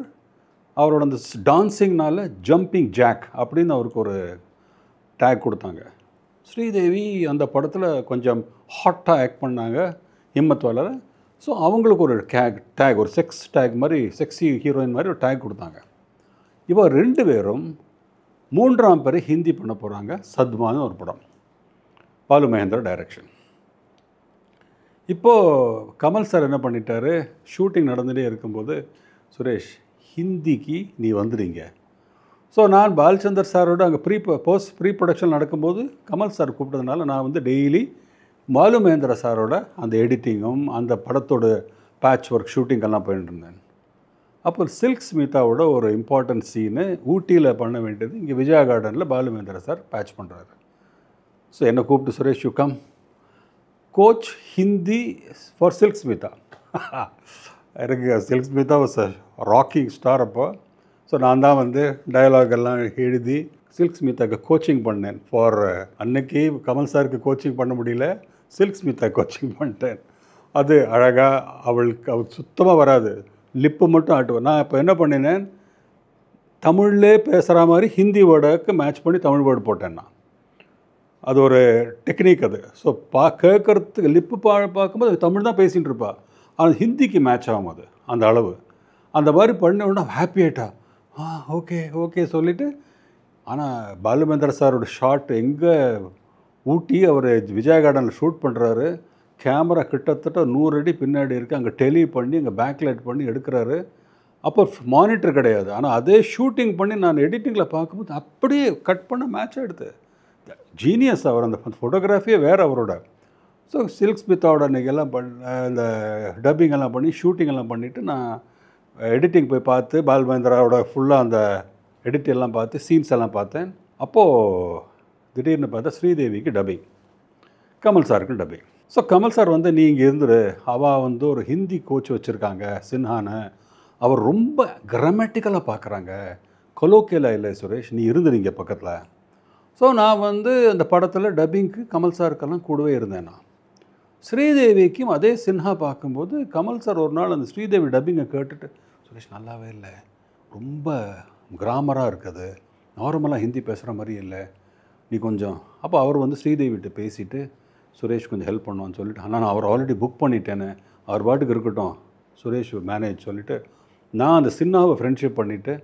அவரோட அந்த டான்ஸிங்னால ஜம்பிங் ஜாக் அப்படின்னு அவருக்கு ஒரு டேக் கொடுத்தாங்க. ஸ்ரீதேவி அந்த படத்தில் கொஞ்சம் ஹாட்டாக ஆக்ட் பண்ணாங்க ஹிம்மத்வாலாவில். ஸோ அவங்களுக்கு ஒரு டேக், ஒரு செக்ஸ் டேக் மாதிரி, செக்ஸி ஹீரோயின் மாதிரி ஒரு டேக் கொடுத்தாங்க. இப்போ 2 பேரும் 3ஆம் பேர் ஹிந்தி பண்ண போகிறாங்க. சத்மான்னு ஒரு படம், பாலு மகேந்திரா டைரக்ஷன். இப்போது கமல் சார் என்ன பண்ணிட்டாரு, ஷூட்டிங் நடந்துகிட்டே இருக்கும்போது சுரேஷ் ஹிந்திக்கு நீ வந்துடுங்க, ஸோ நான் பாலச்சந்தர் சாரோட அங்கே ப்ரீ ப்ரொடக்ஷன் நடக்கும்போது கமல் சார் கூப்பிட்டதுனால நான் வந்து டெய்லி பாலு மகேந்திரா சாரோட அந்த எடிட்டிங்கும் அந்த படத்தோட பேட்ச் ஒர்க் ஷூட்டிங்கெல்லாம் போயிட்டு இருந்தேன். அப்போ சில்க் ஸ்மிதாவோட ஒரு இம்பார்ட்டன்ட் சீனு ஊட்டியில் பண்ண வேண்டியது இங்கே விஜயா கார்டனில் பாலு மகேந்திரா சார் பேட்ச் பண்ணுறாரு. ஸோ என்னை கூப்பிட்டு Suresh you come coach Hindi for Silk Smitha. எனக்கு Silk Smitha was a rocking star அப்போ. ஸோ நான் தான் வந்து டயலாக் எல்லாம் எழுதி சில்க் ஸ்மிதாவுக்கு கோச்சிங் பண்ணேன். ஃபார் அன்னைக்கு கமல் சாருக்கு கோச்சிங் பண்ண முடியல, சில்க் ஸ்மிதா கோச்சிங் பண்ணிட்டேன். அது அழகாக அவளுக்கு சுத்தமாக வராது, லிப்பு மட்டும் ஆட்டுவேன். நான் இப்போ என்ன பண்ணினேன், தமிழ்லே பேசுகிற மாதிரி ஹிந்தி வேர்டுக்கு மேட்ச் பண்ணி தமிழ் வேர்டு போட்டேன் நான். அது ஒரு டெக்னிக் அது. ஸோ கேட்குறதுக்கு லிப்பு பார்க்கும்போது தமிழ் தான் பேசிகிட்டு இருப்பா, ஆனால் ஹிந்திக்கு மேட்ச் ஆகும் அது அந்த அளவு. அந்த மாதிரி பண்ண உடனே ஹாப்பி ஆகிட்டா. ஓகே ஓகே சொல்லிவிட்டு. ஆனால் பாலு மகேந்திரா சாரோட ஷாட் எங்கே ஊட்டி அவர் விஜயா கார்டனில் ஷூட் பண்ணுறாரு, கேமரா கிட்டத்தட்ட 100 அடி பின்னாடி இருக்குது, அங்கே டெலி பண்ணி அங்கே பேக்லைட் பண்ணி எடுக்கிறாரு. அப்போ மானிட்டர் கிடையாது, ஆனால் அதே ஷூட்டிங் பண்ணி நான் எடிட்டிங்கில் பார்க்கும்போது அப்படியே கட் பண்ண மேட்ச் ஆகிடுது. ஜீனியஸ் அவர், அந்த ஃபோட்டோகிராஃபியே வேறு அவரோட. ஸோ சில்க் ஸ்மிதாவோட அன்றைக்கெல்லாம் இந்த டப்பிங் எல்லாம் பண்ணி ஷூட்டிங் எல்லாம் பண்ணிவிட்டு நான் எடிட்டிங் போய் பார்த்து பால் மகேந்திராவோட ஃபுல்லாக அந்த எடிட் எல்லாம் பார்த்து சீன்ஸ் எல்லாம் பார்த்தேன். அப்போது திடீர்னு பார்த்தா ஸ்ரீதேவிக்கு டப்பிங், கமல் சாருக்கு டப்பிங். ஸோ கமல் சார் வந்து நீ இங்கே இருந்துரு, அவள் வந்து ஒரு ஹிந்தி கோச் வச்சுருக்காங்க சின்ஹான்னு, அவர் ரொம்ப கிராமட்டிக்கலாக பார்க்குறாங்க, கொலோக்கியலாக இல்லை சுரேஷ், நீ இருந்துருங்க பக்கத்தில். ஸோ நான் வந்து அந்த படத்தில் டப்பிங்க்கு கமல் சாருக்கெல்லாம் கூடவே இருந்தேன். நான் ஸ்ரீதேவிக்கும் அதே சின்ஹா பார்க்கும்போது கமல் சார் ஒரு நாள் அந்த ஸ்ரீதேவி டப்பிங்கை கேட்டுட்டு, சுரேஷ் நல்லாவே இல்லை, ரொம்ப கிராமராக இருக்குது, நார்மலாக ஹிந்தி பேசுகிற மாதிரி இல்லை, நீ கொஞ்சம். அப்போ அவர் வந்து ஸ்ரீதேவிகிட்ட பேசிவிட்டு சுரேஷ் கொஞ்சம் ஹெல்ப் பண்ணுவான்னு சொல்லிட்டு, ஆனால் நான் அவர் ஆல்ரெடி புக் பண்ணிட்டேன்னு, அவர் பாட்டுக்கு இருக்கட்டும் சுரேஷ் மேனேஜ் சொல்லிவிட்டு நான் அந்த சின்னாவை ஃப்ரெண்ட்ஷிப் பண்ணிவிட்டு,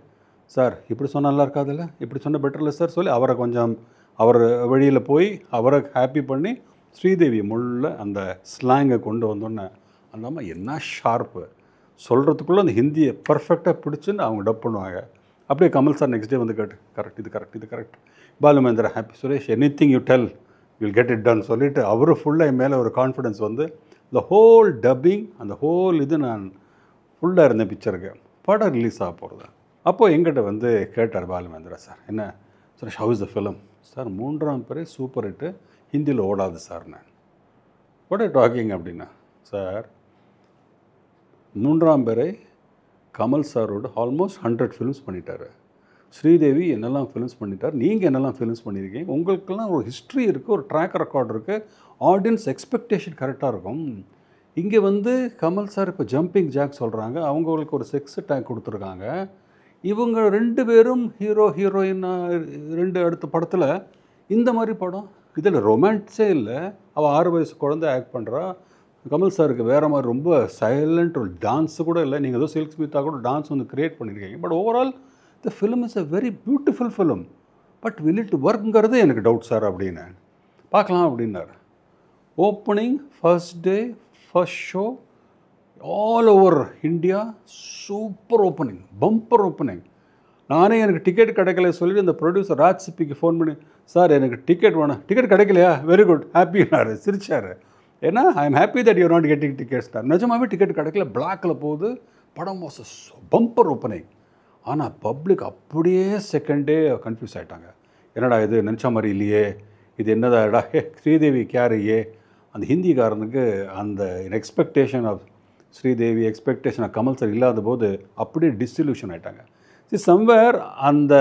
சார் இப்படி சொன்னால் நல்லா இருக்காதில்ல, இப்படி சொன்னால் பெட்டரில்ல சார் சொல்லி அவரை கொஞ்சம் அவர் வழியில் போய் அவரை ஹாப்பி பண்ணி ஸ்ரீதேவி முள்ள அந்த ஸ்லாங்கை கொண்டு வந்தோன்னே அந்த அம்மா என்ன ஷார்ப்பு, சொல்கிறதுக்குள்ளே அந்த ஹிந்தியை பர்ஃபெக்டாக பிடிச்சின்னு அவங்க டப் பண்ணுவாங்க. அப்படியே கமல் சார் நெக்ஸ்ட் டே வந்து கேட்டு கரெக்ட் இது correct Balu Mahendra happy Suresh anything you tell will get it done சொல்லிவிட்டு அவரு ஃபுல்லாக என் மேலே ஒரு கான்ஃபிடென்ஸ் வந்து இந்த ஹோல் டப்பிங் அந்த ஹோல் இது நான் ஃபுல்லாக இருந்தேன் பிக்சருக்கு. படம் ரிலீஸ் ஆக போகிறது. அப்போது எங்கிட்ட வந்து கேட்டார் பாலு மகேந்திரா சார், என்ன Suresh how is the film sir, 3ஆம் பிறை சூப்பர் ஹிட்டு, ஹிந்தியில் ஓடாது சார். நான் வாட் ஆர் டாக்கிங் அப்படின்னா, சார் 3ஆம் பிறை கமல் சாரோட ஆல்மோஸ்ட் 100 ஃபிலிம்ஸ் பண்ணிட்டார், ஸ்ரீதேவி என்னெல்லாம் ஃபிலிம்ஸ் பண்ணிட்டார், நீங்கள் என்னெல்லாம் ஃபிலிம்ஸ் பண்ணியிருக்கீங்க, உங்களுக்கெல்லாம் ஒரு ஹிஸ்ட்ரி இருக்குது, ஒரு ட்ராக் ரெக்கார்ட் இருக்குது, ஆடியன்ஸ் எக்ஸ்பெக்டேஷன் கரெக்டாக இருக்கும். இங்கே வந்து கமல் சார் இப்போ ஜம்பிங் ஜாக் சொல்கிறாங்க, அவங்களுக்கு ஒரு செக்ஸ் டேக் கொடுத்துருக்காங்க, இவங்க 2 பேரும் ஹீரோ ஹீரோயின் 2 அடுத்த படத்தில் இந்த மாதிரி படம், இதில் ரொமான்ஸே இல்லை, அவள் 6 வயசு குழந்தை ஆக்ட் பண்ணுறா, கமல் சாருக்கு வேறு மாதிரி ரொம்ப சைலண்ட், ஒரு டான்ஸு கூட இல்லை, நீங்கள் ஏதோ சில்க் ஸ்மிதா கூட டான்ஸ் வந்து க்ரியேட் பண்ணியிருக்கீங்க, but overall the film is a very beautiful film, but will it ஒர்க்குங்கிறது எனக்கு டவுட் சார் அப்படின்னு. பார்க்கலாம் அப்படின்னார். Opening first day first show all over India super opening, bumper opening. நானே எனக்கு டிக்கெட் கிடைக்கல சொல்லிட்டு இந்த ப்ரொடியூசர் ராஜ் சிப்பிக்கு ஃபோன் பண்ணி, சார் எனக்கு டிக்கெட் வேணும், டிக்கெட் கிடைக்கலையா, வெரி குட் ஹாப்பினார், சிரிச்சார். ஏன்னா I am happy that you're not getting tickets தான். நிஜமாகவே டிக்கெட் கிடைக்கல, பிளாக்கில் போகுது, படம் வாஸ் பம்பர் ஓப்பனிங். ஆனால் பப்ளிக் அப்படியே செகண்ட் டே கன்ஃபியூஸ் ஆகிட்டாங்க, என்னடா இது நினச்ச மாதிரி இல்லையே, இது என்னதாடா ஸ்ரீதேவி கேரையே. அந்த ஹிந்திக்காரனுக்கு அந்த expectation of Sridevi expectation of Kamal sir இல்லாத போது அப்படியே டிஸ்டில்யூஷன் ஆகிட்டாங்க. சி சம்வேர் அந்த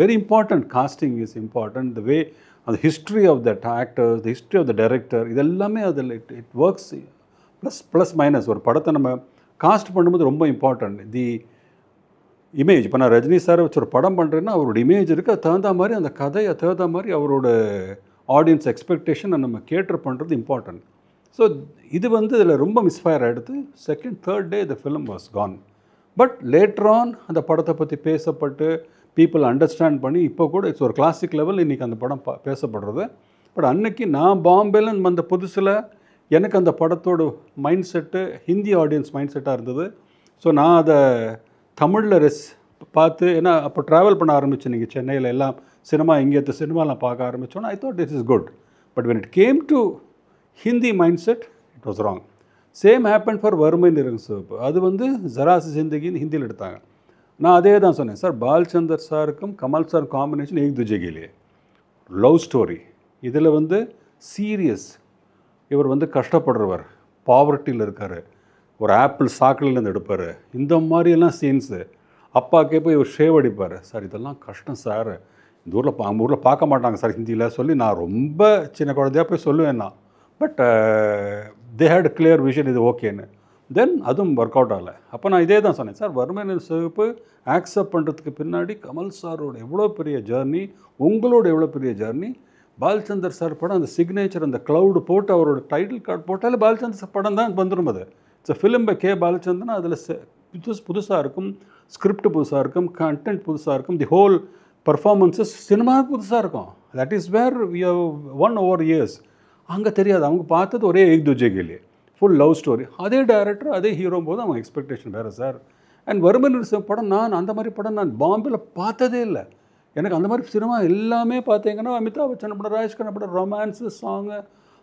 very important casting is important, the way அந்த history of that actors, the history of the director, இதெல்லாமே அதில் இட் ஒர்க்ஸ் ப்ளஸ் மைனஸ். ஒரு படத்தை நம்ம காஸ்ட் பண்ணும்போது ரொம்ப இம்பார்ட்டன்ட் தி இமேஜ். இப்போ நான் ரஜினி சாரை வச்சு ஒரு படம் பண்ணுறேன்னா அவரோட இமேஜ் இருக்குது, அது தகுந்த மாதிரி அந்த கதையை தகுந்த மாதிரி அவரோட ஆடியன்ஸ் எக்ஸ்பெக்டேஷனை நம்ம கேட்டர் பண்ணுறது இம்பார்ட்டன்ட். ஸோ இது வந்து இதில் ரொம்ப மிஸ்ஃபயர் ஆகிடுது. Second third day the film was Khan. But later on அந்த படத்தை பற்றி பேசப்பட்டு பீப்புள் அண்டர்ஸ்டாண்ட் பண்ணி இப்போ கூட இட்ஸ் ஒரு கிளாசிக் லெவல் இன்றைக்கி அந்த படம் பேசப்படுறது. பட் அன்னைக்கு நான் பாம்பேல வந்த புதுசில் எனக்கு அந்த படத்தோட mind set Hindi audience mind செட்டாக இருந்தது. ஸோ நான் அதை தமிழில் பார்த்து, ஏன்னா அப்போ ட்ராவல் பண்ண ஆரம்பிச்சு நீங்கள் சென்னையில் எல்லாம் சினிமா இங்கேற்ற சினிமாலாம் பார்க்க ஆரம்பித்தோன்னா I thought this is good. But when it came to Hindi mindset it was wrong. Same happen for Varumai Niram சிவப்பு. அது வந்து ஜராசி ஜிந்தகின்னு ஹிந்தியில் எடுத்தாங்க. நான் அதே தான் சொன்னேன் சார், பால்சந்தர் சாருக்கும் கமல் சார் காம்பினேஷன் ஏக் துஜே கே லியே, லவ் ஸ்டோரி. இதில் வந்து சீரியஸ், இவர் வந்து கஷ்டப்படுறவர், பாவர்ட்டியில் இருக்கார், ஒரு ஆப்பிள் சாக்கிலேருந்து எடுப்பார், இந்த மாதிரியெல்லாம் சீன்ஸு. அப்பாக்கே போய் இவர் ஷேவ் அடிப்பார். சார் இதெல்லாம் கஷ்டம் சார், இந்த ஊரில் நம்ம ஊரில் பார்க்க மாட்டாங்க சார் ஹிந்தியில் சொல்லி நான் ரொம்ப சின்ன குழந்தையாக போய் சொல்லுவேன் நான். But they had clear vision, இது ஓகேன்னு. தென் அதுவும் ஒர்க் அவுட் ஆகலை. அப்போ நான் இதே தான் சொன்னேன் சார், வறுமை நிறம் சிவப்பு ஆக்செப்ட் பண்ணுறதுக்கு பின்னாடி கமல் சாரோட எவ்வளோ பெரிய ஜேர்னி, உங்களோட எவ்வளோ பெரிய ஜேர்னி. பால்சந்தர் சார் படம் அந்த சிக்னேச்சர், அந்த க்ளவுடு போட்டு அவரோட டைட்டில் கார்டு போட்டாலே பால்சந்தர் சார் படம் தான் வந்துடும். அது it's film by K Balachandran. அதில் புதுசாக இருக்கும், ஸ்கிரிப்ட் புதுசாக இருக்கும், கண்டென்ட் புதுசாக இருக்கும், தி ஹோல் பர்ஃபார்மன்ஸஸ் சினிமா புதுசாக இருக்கும். That is where we have won over years. அங்கே தெரியாது, அவங்க பார்த்தது ஒரே Ek Duje Ke Liye, full love story. அதே டைரக்டர் அதே ஹீரோ போது அவங்க எக்ஸ்பெக்டேஷன் வேறு சார். அண்ட் வறுமை நிறம் படம் நான் அந்த மாதிரி படம் நான் பாம்பேயில் பார்த்ததே இல்லை. எனக்கு அந்த மாதிரி சினிமா எல்லாமே பார்த்தீங்கன்னா அமிதாப் பச்சன் படம், ராஜ்கண்ணா படம், ரொமான்ஸு சாங்கு,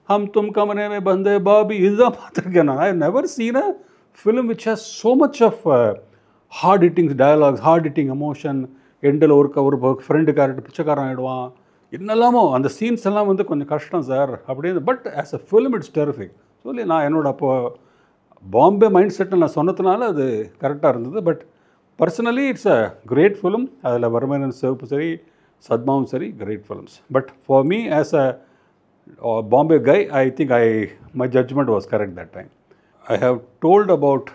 ஹம் தும் கமனே மே பந்தே பாபி, இதுதான் பார்த்துருக்கேன் நான். I never seen a film which has so much of hard hitting dialogues, hard hitting emotion. எண்டில் ஒரு ஃப்ரெண்டு கேரக்டர் பிச்சைக்காரன் ஆகிடுவான், என்னெல்லாமோ அந்த சீன்ஸ் எல்லாம் வந்து கொஞ்சம் கஷ்டம் சார் அப்படின்னு. But as a film it's terrific சொல்லி நான் என்னோட அப்போது பாம்பே மைண்ட் செட்டில் நான் சொன்னதுனால அது கரெக்டாக இருந்தது. But personally it's a great film. அதில் வறுமை நிறம் சிவப்பு சரி, சத்மாவும் சரி, great films. But for me as a Bombay guy, I think my judgement was correct that time. I have told about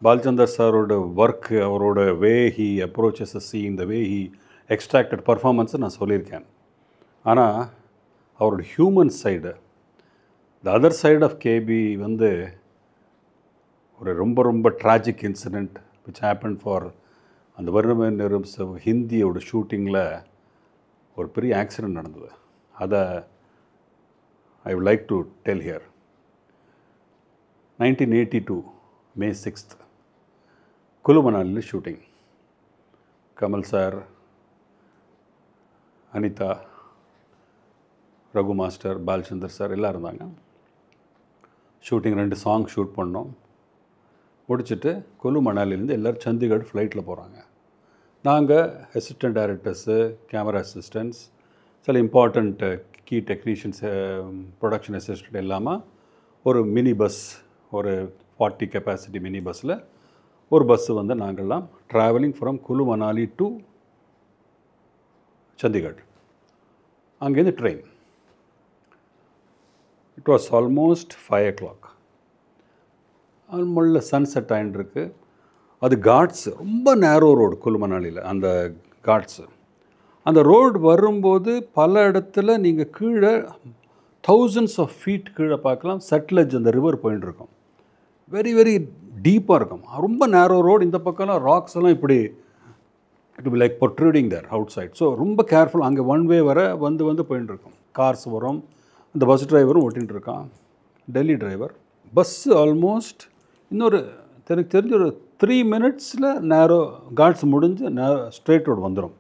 Balachander சாரோட ஒர்க், அவரோட way he approaches a scene, the way he extracted பர்ஃபார்மன்ஸை நான் சொல்லியிருக்கேன். ஆனால் அவரோட human side, the other side of KB வந்து ஒரு ரொம்ப ரொம்ப tragic incident which happen for அந்த வறுமை நிறம் ஹிந்தியோட ஷூட்டிங்கில் ஒரு பெரிய ஆக்சிடெண்ட் நடந்தது. அதை I would like to tell here. 1982 May 6th Kulu மணாலியில் shooting. Kamal sir, Anitha, Raghu master, Balachander sir எல்லாம் இருந்தாங்க. ஷூட்டிங் 2 சாங் ஷூட் பண்ணோம். முடிச்சுட்டு குலு மணாலிலேருந்து எல்லோரும் சண்டிகர் ஃப்ளைட்டில் போகிறாங்க. நாங்கள் அசிஸ்டன்ட் டைரக்டர்ஸு, கேமரா அசிஸ்டன்ட்ஸ், சில important key technicians, production assistant இல்லாமல் ஒரு மினி பஸ், ஒரு 40 கெப்பாசிட்டி மினி பஸ்ஸில் ஒரு பஸ்ஸு வந்து நாங்கள்லாம் travelling from Kulu Manali to Chandigarh. அங்கேருந்து train. It was almost 5 o'clock. Almost sunset ஆகிட்டுருக்கு. அது காட்ஸ், ரொம்ப நேரோ ரோடு குலு மணாலியில். அந்த காட்ஸு, அந்த ரோடு வரும்போது பல இடத்துல நீங்கள் கீழே thousands of feet கீழே பார்க்கலாம். சட்லஜ் அந்த ரிவர் போயின்னு இருக்கும். வெரி வெரி டீப்பாக இருக்கும். ரொம்ப நேரோ ரோடு. இந்த பக்கம்லாம் ராக்ஸ் எல்லாம் இப்படி it be like protruding there outside. So ரொம்ப கேர்ஃபுல். அங்கே ஒன் வே வர வந்து போயின்னு இருக்கும். கார்ஸ் வரும். அந்த பஸ் டிரைவரும் ஓட்டிகிட்டு இருக்கான், டெல்லி டிரைவர். பஸ்ஸு ஆல்மோஸ்ட் இன்னொரு எனக்கு தெரிஞ்ச ஒரு 3 minutes நேரோ காட்ஸ் முடிஞ்சு ஸ்ட்ரெயிட் ரோடு வந்துடும்.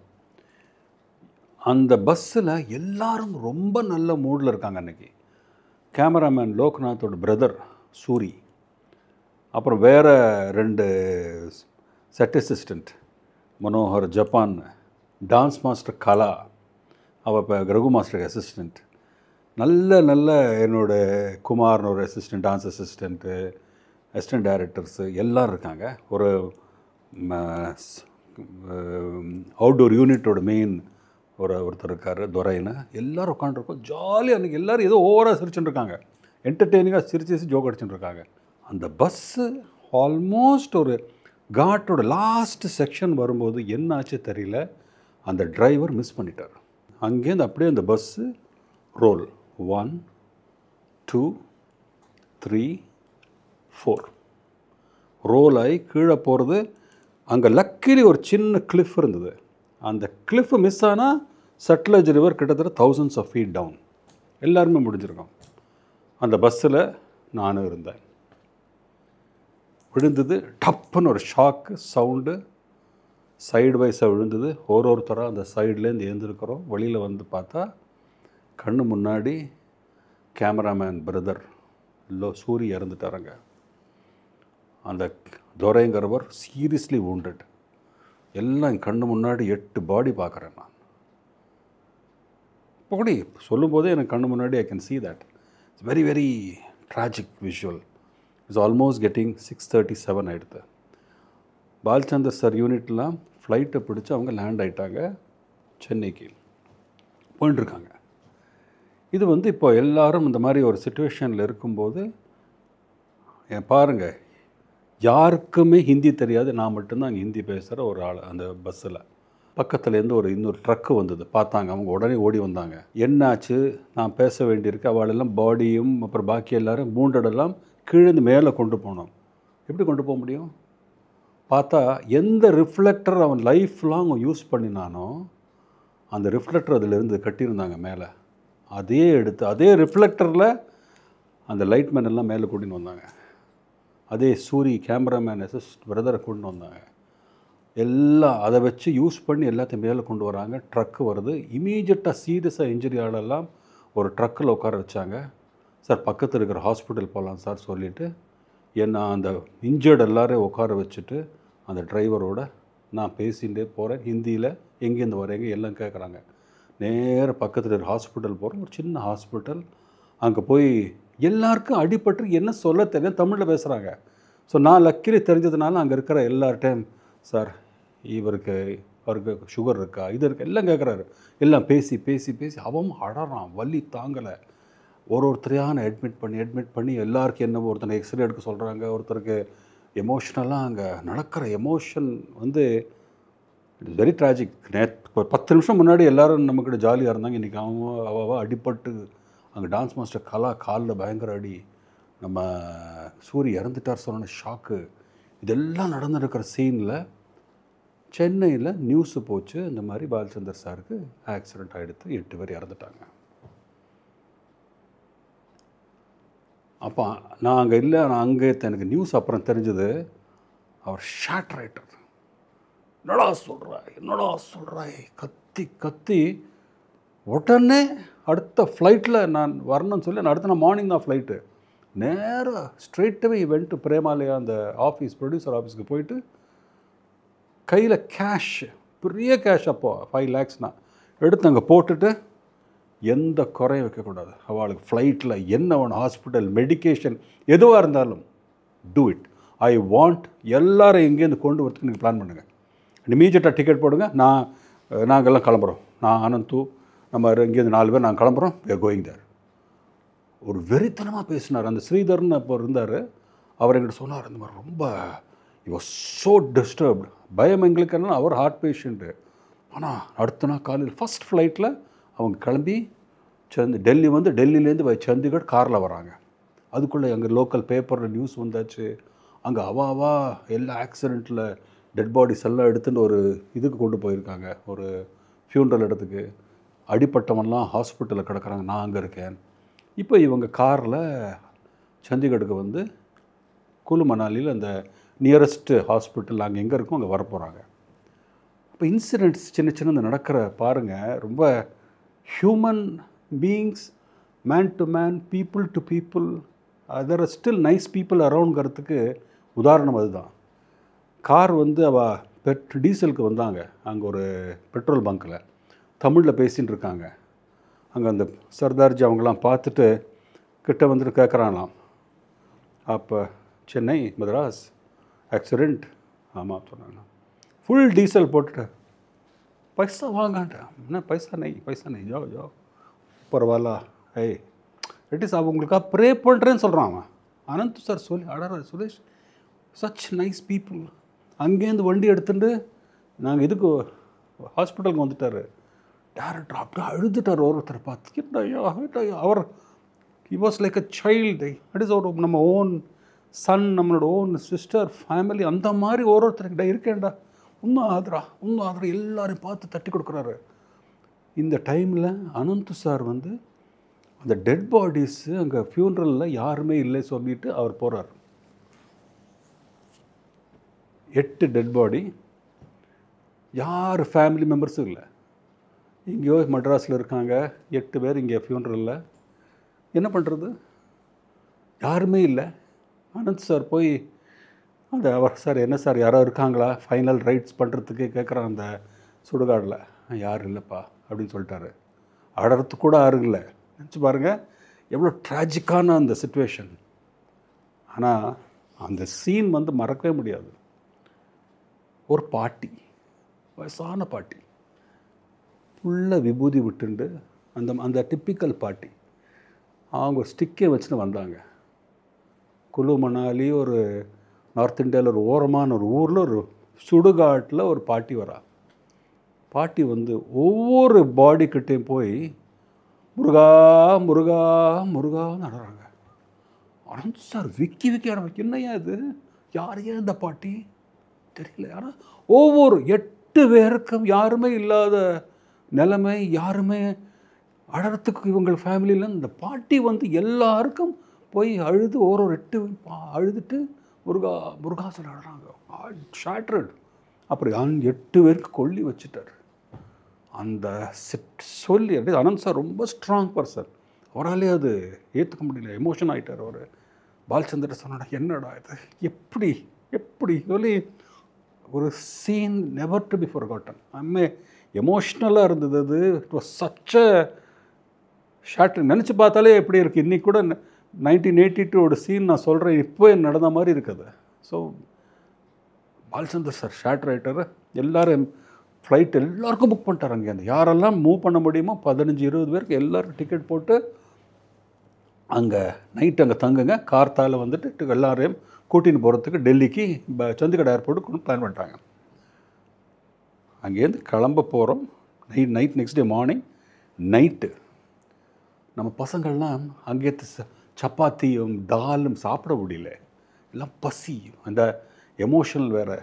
அந்த பஸ்ஸில் எல்லாரும் ரொம்ப நல்ல மூடில் இருக்காங்க அன்றைக்கி. கேமராமேன் லோக்நாத்தோட பிரதர் சூரி, அப்புறம் வேறு 2 set assistant, Manohar Japan, dance master Kala, அவள் இப்போ ரகு மாஸ்டருக்கு அசிஸ்டண்ட், நல்ல என்னோடய குமார்னு ஒரு assistant, dance assistant, assistant directors எல்லோரும் இருக்காங்க. ஒரு அவுட்டோர் யூனிட்டோட மெயின் ஒருத்தர் இருக்கார், துரைன்னு. எல்லோரும் உட்காந்துருக்கோம். ஜாலியாக அன்றைக்கி எல்லோரும் ஏதோ ஓவராக சிரிச்சுட்டு இருக்காங்க. என்டர்டெய்னிங்காக சிரிச்சு ஜோக் அடிச்சுட்டு இருக்காங்க. அந்த பஸ்ஸு ஆல்மோஸ்ட் ஒரு காட்டோட லாஸ்ட் செக்ஷன் வரும்போது என்ன ஆச்சு தெரியல, அந்த டிரைவர் மிஸ் பண்ணிட்டார். அங்கேருந்து அப்படியே அந்த பஸ்ஸு ரோல் 1 2 3 4 ரோல் ஆகி கீழே போகிறது. அங்கே லக்கிலி ஒரு சின்ன கிளிஃப் இருந்தது. அந்த கிளிஃப் மிஸ் ஆனால் சட்லஜ் ரிவர் கிட்டத்தட்ட thousands of feet டவுன். எல்லாருமே முடிஞ்சிருக்கோம். அந்த பஸ்ஸில் நானும் இருந்தேன். விழுந்தது டப்புன்னு ஒரு ஷாக்கு சவுண்டு. சைடு வைஸாக விழுந்தது. ஒருத்தராக அந்த சைட்லேருந்து எழுந்திருக்கிறோம். வெளியில் வந்து பார்த்தா கண்ணு முன்னாடி கேமராமேன் பிரதர் சூரி இறந்துட்டாருங்க. அந்த துரைங்கிறவர் சீரியஸ்லி wounded. எல்லாம் என் கண்ணு முன்னாடி 8 பாடி பார்க்குறேன் நான். இப்போ கூட சொல்லும்போதே எனக்கு கண்ணு முன்னாடி I can see that. It's very very tragic visual. It's almost getting 6:37 ஆகிடுது. பால்சந்தர் சார் யூனிட்லாம் ஃப்ளைட்டை பிடிச்சி அவங்க லேண்ட் ஆகிட்டாங்க, சென்னைக்கு போயிட்டுருக்காங்க. இது வந்து இப்போ எல்லாரும் இந்த மாதிரி ஒரு சுச்சுவேஷனில் இருக்கும்போது பாருங்கள், யாருக்குமே ஹிந்தி தெரியாது, நான் மட்டும்தான் அங்கே ஹிந்தி பேசுகிற ஒரு ஆள். அந்த பஸ்ஸில் பக்கத்துலேருந்து இன்னொரு ட்ரக்கு வந்தது, பார்த்தாங்க. அவங்க உடனே ஓடி வந்தாங்க. என்னாச்சு, நான் பேச வேண்டியிருக்கு. அவளெல்லாம் பாடியும் அப்புறம் பாக்கி எல்லோரும் மூண்டடெல்லாம் கீழேந்து மேலே கொண்டு போனோம். எப்படி கொண்டு போக முடியும்? பார்த்தா எந்த ரிஃப்ளெக்டர் அவன் லைஃப் லாங் யூஸ் பண்ணினானோ அந்த ரிஃப்ளெக்டர் அதிலிருந்து கட்டியிருந்தாங்க மேலே. அதே எடுத்து அதே ரிஃப்ளெக்டரில் அந்த லைட்மேன் எல்லாம் மேலே கூட்டின்னு வந்தாங்க. அதே சூரி கேமராமேன் பிரதரை கொண்டு வந்தாங்க. எல்லாம் அதை வச்சு யூஸ் பண்ணி எல்லாத்தையும் மேலே கொண்டு வராங்க. ட்ரக்கு வருது. இமீடியட்டாக சீரியஸாக இன்ஜுரி ஆளெல்லாம் ஒரு ட்ரக்கில் உட்கார வச்சாங்க. சார் பக்கத்தில் இருக்கிற ஹாஸ்பிட்டல் போகலாம் சார் சொல்லிவிட்டு என்ன அந்த இன்ஜர்டு எல்லோரையும் உட்கார வச்சுட்டு அந்த டிரைவரோட நான் பேசிகிட்டே போகிறேன். ஹிந்தியில் எங்கேருந்து வரீங்க எல்லாம் கேட்குறாங்க. நேராக பக்கத்தில் இருக்கிற ஹாஸ்பிட்டல் போகிறோம். ஒரு சின்ன ஹாஸ்பிட்டல். அங்கே போய் எல்லாருக்கும் அடிபட்டு என்ன சொல்ல தெரியும், தமிழில் பேசுகிறாங்க. ஸோ நான் லக்கிலி தெரிஞ்சதுனால அங்கே இருக்கிற எல்லார்டைம் சார் அவருக்கு சுகர் இருக்கா, இது இருக்கா, எல்லாம் கேட்குறாரு. எல்லாம் பேசி பேசி பேசி அவன் அடறான், வலி தாங்கலை. ஒருத்தரையான அட்மிட் பண்ணி எல்லாருக்கும் என்ன, ஒருத்தனை எக்ஸ்ரே எடுக்க சொல்கிறாங்க, ஒருத்தருக்கு எமோஷ்னலாக அங்கே நடக்கிற எமோஷன் வந்து இட்ஸ் வெரி ட்ராஜிக். ஒரு 10 நிமிஷம் முன்னாடி எல்லோரும் நம்மக்கிட்ட ஜாலியாக இருந்தாங்க. இன்றைக்கி அவள் அடிப்பட்டு அங்கே டான்ஸ் மாஸ்டர் காலில் பயங்கர அடி, நம்ம சூரி இறந்துட்டார் சொன்ன ஷாக்கு, இதெல்லாம் நடந்துருக்கிற சீனில் சென்னையில் நியூஸு போச்சு. இந்த மாதிரி பாலச்சந்தர் சாருக்கு ஆக்சிடெண்ட் ஆகிடுத்து, 8 பேர் இறந்துட்டாங்க. அப்போ நான் அங்கே இல்லை, நான் அங்கே எனக்கு நியூஸ் அப்புறம் தெரிஞ்சது அவர் ஷாட் ரைட்டர். என்னடா சொல்கிறாய் கத்தி உடனே அடுத்த ஃப்ளைட்டில் நான் வரணும்னு சொல்லி நான் மார்னிங் தான் ஃப்ளைட்டு. நேராக ஸ்ட்ரெயிட்டாகவே வென்ட்டு பிரேமாலயா அந்த ஆஃபீஸ் ப்ரொடியூசர் ஆஃபீஸ்க்கு போயிட்டு கையில் கேஷ், பெரிய கேஷ் அப்போது 5 lakhsனால் எடுத்து அங்கே போட்டுட்டு எந்த குறையும் வைக்கக்கூடாது. அவளுக்கு ஃப்ளைட்டில் என்ன வேணும், ஹாஸ்பிட்டல், மெடிக்கேஷன் எதுவாக இருந்தாலும் டூ இட். ஐ வாண்ட் எல்லாரும் எங்கேருந்து கொண்டு வரதுக்கு நீங்கள் பிளான் பண்ணுங்கள். இமீடியட்டாக டிக்கெட் போடுங்க. நாங்கள்லாம் கிளம்புறோம். நான் அனந்து நம்ம இங்கேருந்து 4 பேர் நாங்கள் கிளம்புறோம். we are going there. ஒரு வெறித்தனமாக பேசினார். அந்த ஸ்ரீதர்னு அப்போ இருந்தார். அவர் எங்கிட்ட சொன்னார், இந்த மாதிரி ரொம்ப வாஸ் ஸோ டிஸ்டர்ப்டு. பயம் எங்களுக்கு என்னன்னா அவர் ஹார்ட் பேஷண்ட்டு. ஆனால் அடுத்த நாள் காலையில் ஃபஸ்ட் ஃப்ளைட்டில் அவங்க கிளம்பி டெல்லி வந்து டெல்லியிலேருந்து சண்டிகர் காரில் வராங்க. அதுக்குள்ளே அங்கே லோக்கல் பேப்பரில் நியூஸ் வந்தாச்சு. அங்கே அவா எல்லா ஆக்சிடெண்ட்டில் டெட் பாடிஸ் எல்லாம் எடுத்துகிட்டு ஒரு இதுக்கு கொண்டு போயிருக்காங்க, ஒரு ஃபியூனரல் இடத்துக்கு. அடிப்பட்டவன்லாம் ஹாஸ்பிட்டலில் கிடக்கிறாங்க. நான் அங்கே இருக்கேன். இப்போ இவங்க காரில் சண்டிகருக்கு வந்து குலு மணாலியில் அந்த நியரஸ்ட்டு ஹாஸ்பிட்டல் அங்கே எங்கே இருக்கோ அங்கே வரப்போகிறாங்க. இப்போ இன்சிடெண்ட்ஸ் சின்ன நடக்கிற பாருங்கள். ரொம்ப human beings, man to man, people to people, other still nice people அரவுண்ட்ங்கிறதுக்கு உதாரணம் அதுதான். கார் வந்து டீசலுக்கு வந்தாங்க. அங்கே ஒரு பெட்ரோல் பங்க்கில் தமிழில் பேசின்னு இருக்காங்க. அங்கே அந்த சர்தார்ஜி அவங்களாம் பார்த்துட்டு கிட்ட வந்துட்டு கேட்குறாங்களாம், அப்போ சென்னை மദ്രാஸ் ஆக்சிடெண்ட்? ஆமாம் சொன்னாங்க. ஃபுல் டீசல் போட்டுட்டு पैसा வாங்கான்ட்டேன். என்ன पैसा नहीं जाओ பரவாயில்ல. இட் இஸ் அவங்களுக்காக ப்ரே பண்ணுறேன்னு சொல்கிறான் அவன். அனந்த் சார் சொல்லி அடற சுரேஷ், சச் நைஸ் பீப்புள். அங்கேருந்து வண்டி எடுத்துட்டு நாங்கள் இதுக்கு ஹாஸ்பிட்டலுக்கு வந்துட்டார். டேரக்டர் அப்படியே அழுதுட்டார். ஒருத்தர் பார்த்து அவர் he was like a child. It is ஒரு நம்ம ஓன் சன், நம்மளோட ஓன் சிஸ்டர், ஃபேமிலி, அந்த மாதிரி ஒருத்தர்கிட்ட இருக்கேன்டா, இன்னும் ஆதரா எல்லாரையும் பார்த்து தட்டி கொடுக்குறாரு. இந்த டைமில் அனந்த் சார் வந்து அந்த டெட் பாடிஸு அங்கே ஃபியூனரலில் யாருமே இல்லை சொல்லிவிட்டு அவர் போகிறார். 8 டெட் பாடி. யார் ஃபேமிலி மெம்பர்ஸும் இல்லை. இங்கேயோ மெட்ராஸில் இருக்காங்க 8 பேர் இங்கே ஃபியூனரலில். என்ன பண்ணுறது? யாருமே இல்லை. அனந்த் சார் போய் அந்த சார் என்ன சார் யாரோ இருக்காங்களா ஃபைனல் ரைட்ஸ் பண்ணுறதுக்கு கேட்குறான் அந்த சுடுகாடில். யாரும் இல்லைப்பா அப்படின்னு சொல்லிட்டாரு. அடறதுக்கு கூட யாரும் இல்லை. நினச்சி பாருங்கள் எவ்வளோ ட்ராஜிக்கான அந்த சிச்சுவேஷன். ஆனால் அந்த சீன் வந்து மறக்கவே முடியாது. ஒரு பாட்டி, வயசான பாட்டி, ஃபுல்லாக விபூதி விட்டுண்டு அந்த டிப்பிக்கல் பாட்டி, அவங்க ஸ்டிக்கே வச்சுன்னு வந்தாங்க. குலு மணாலி ஒரு நார்த் இந்தியாவில் ஒரு ஓரமான ஒரு ஊரில் ஒரு சுடுகாட்டில் ஒரு பாட்டி வரா. பாட்டி வந்து ஒவ்வொரு பாடிக்கிட்டையும் போய் முருகா முருகா முருகான்னு அழுறாங்க. அனந்த் சார் விக்கி அடறாங்க. என்னையா இது? யாரையா இந்த பாட்டி தெரியல. யாரும் ஒவ்வொரு 8 பேருக்கும் யாருமே இல்லாத நிலைமை, யாருமே அழறதுக்கு இவங்க ஃபேமிலியில் இந்த பாட்டி வந்து எல்லாருக்கும் போய் அழுது ஒரு 8 அழுதுட்டு முருகா முருகா சொல்லி அழுறாங்க. ஷாட்ரட். அப்புறம் 8 பேருக்கு கொல்லி வச்சுட்டார். அந்த சொல்லி அப்படியே அனந்த் சார் ரொம்ப ஸ்ட்ராங் பர்சன். அவராலே அது ஏற்றுக்க முடியல. எமோஷன் ஆகிட்டார் அவர். பாலச்சந்தர் சொன்னாடா என்னடா இது எப்படி எப்படி சொல்லி ஒரு scene never to be forgotten. அம்மே எமோஷ்னலாக இருந்தது அது. It was such a shattering. நினச்சி பார்த்தாலே எப்படி இருக்குது. இன்றைக்கி கூட 1982 சீன் நான் சொல்கிறேன், இப்போ நடந்த மாதிரி இருக்குது. So Balachander sir shot writer. எல்லோரும் ஃப்ளைட் எல்லாருக்கும் புக் பண்ணிட்டார். அங்கே அந்த யாரெல்லாம் மூவ் பண்ண முடியுமோ 15-20 பேருக்கு எல்லாருக்கும் டிக்கெட் போட்டு அங்கே நைட் அங்கே தங்குங்க. கார்த்தால் வந்துட்டு எல்லாரையும் கூட்டின்னு போகிறதுக்கு டெல்லிக்கு சண்டிகர் ஏர்போர்ட்டுக்கு பிளான் பண்ணிட்டாங்க. அங்கேருந்து கிளம்ப போகிறோம். Night next day morning night நம்ம பசங்கள்லாம் அங்கே சப்பாத்தியும் டாலும் சாப்பிட முடியல. எல்லாம் பசி. அந்த எமோஷனல் வேறு.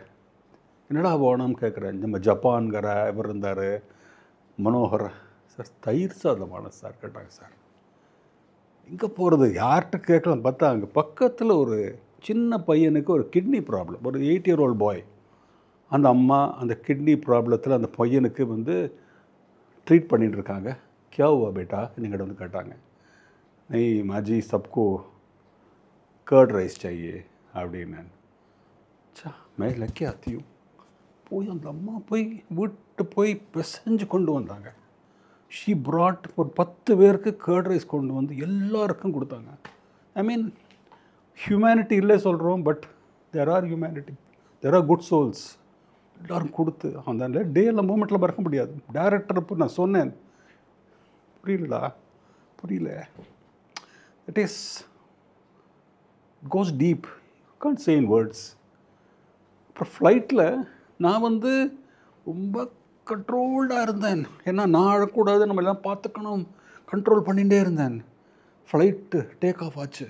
என்னடா போகணும்னு கேட்குறேன். நம்ம ஜப்பான்கிற இவர் இருந்தார் மனோகர் சார். தயிர் சாதமான சார் கேட்டாங்க. சார் எங்கே போகிறது யார்கிட்ட கேட்கலாம் பார்த்தா அங்கே பக்கத்தில் ஒரு சின்ன பையனுக்கு ஒரு கிட்னி ப்ராப்ளம். ஒரு 8-year-old பாய். அந்த அம்மா அந்த கிட்னி ப்ராப்ளத்தில் அந்த பையனுக்கு வந்து ட்ரீட் பண்ணிட்டுருக்காங்க. क्या हुआ बेटा என்கிட்ட வந்து கேட்டாங்க. नहीं माँ जी सबको कर्ड राइस चाहिए அப்படின்னு. अच्छा मैं लेके आती हूँ. போய் அந்த அம்மா போய் வீட்டு போய் பிசைஞ்சு கொண்டு வந்தாங்க. ஷீ ப்ராட் ஒரு 10 பேருக்கு கர்ட் ரைஸ் கொண்டு வந்து எல்லாருக்கும் கொடுத்தாங்க. ஐ மீன் ஹியூமனிட்டி இல்லை சொல்கிறோம், but there are humanity, there are good souls. எல்லோரும் கொடுத்து அந்த டேயில் மூமெண்ட்டில் மறக்க முடியாது. டைரக்டர் இப்போ நான் சொன்னேன், புரியலடா புரியல. It is cos deep, can't say in words. அப்புறம் ஃப்ளைட்டில் நான் வந்து ரொம்ப கண்ட்ரோல்டாக இருந்தேன். ஏன்னா நான் அழக்கூடாது, நம்ம எல்லாம் பார்த்துக்கணும், கண்ட்ரோல் பண்ணிகிட்டே இருந்தேன். ஃப்ளைட்டு டேக் ஆஃப் ஆச்சு.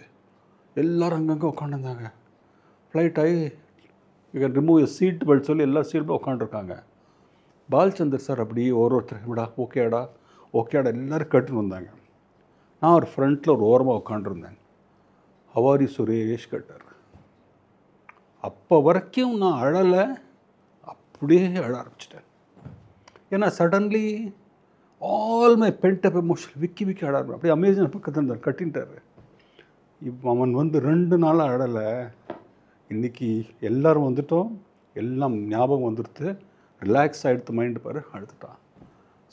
எல்லோரும் அங்கங்கே உட்காந்துருந்தாங்க. ஃப்ளைட் ஆகி you can remove seat belt சொல்லி எல்லா சீட்டும் உட்காந்துருக்காங்க. பாலச்சந்தர் சார் அப்படியே ஒருத்தர் விடா ஓகேடா ஓகேடா எல்லோரும் கேட்டுன்னு வந்தாங்க. நான் ஒரு ஃப்ரண்ட்டில் ஒரு ஓரமாக உட்காண்டிருந்தேன். ஹவாரி சுரேஷ் கேட்டார். அப்போ வரைக்கும் நான் அழலை, அப்படியே அழ ஆரம்பிச்சிட்டேன். ஏன்னா suddenly all my pent-up emotion Vicky அழ ஆரம்பிச்சு. அப்படியே அமேசிங் பக்கத்தில் இருந்தார், கட்டின்ட்டார். இப்போ அவன் வந்து 2 நாளாக அழலை. இன்றைக்கி எல்லோரும் வந்துட்டோம், எல்லாம் ஞாபகம் வந்துடுத்து, ரிலாக்ஸ் ஆகிடுத்து மைண்டு பாரு, அழுதுட்டான்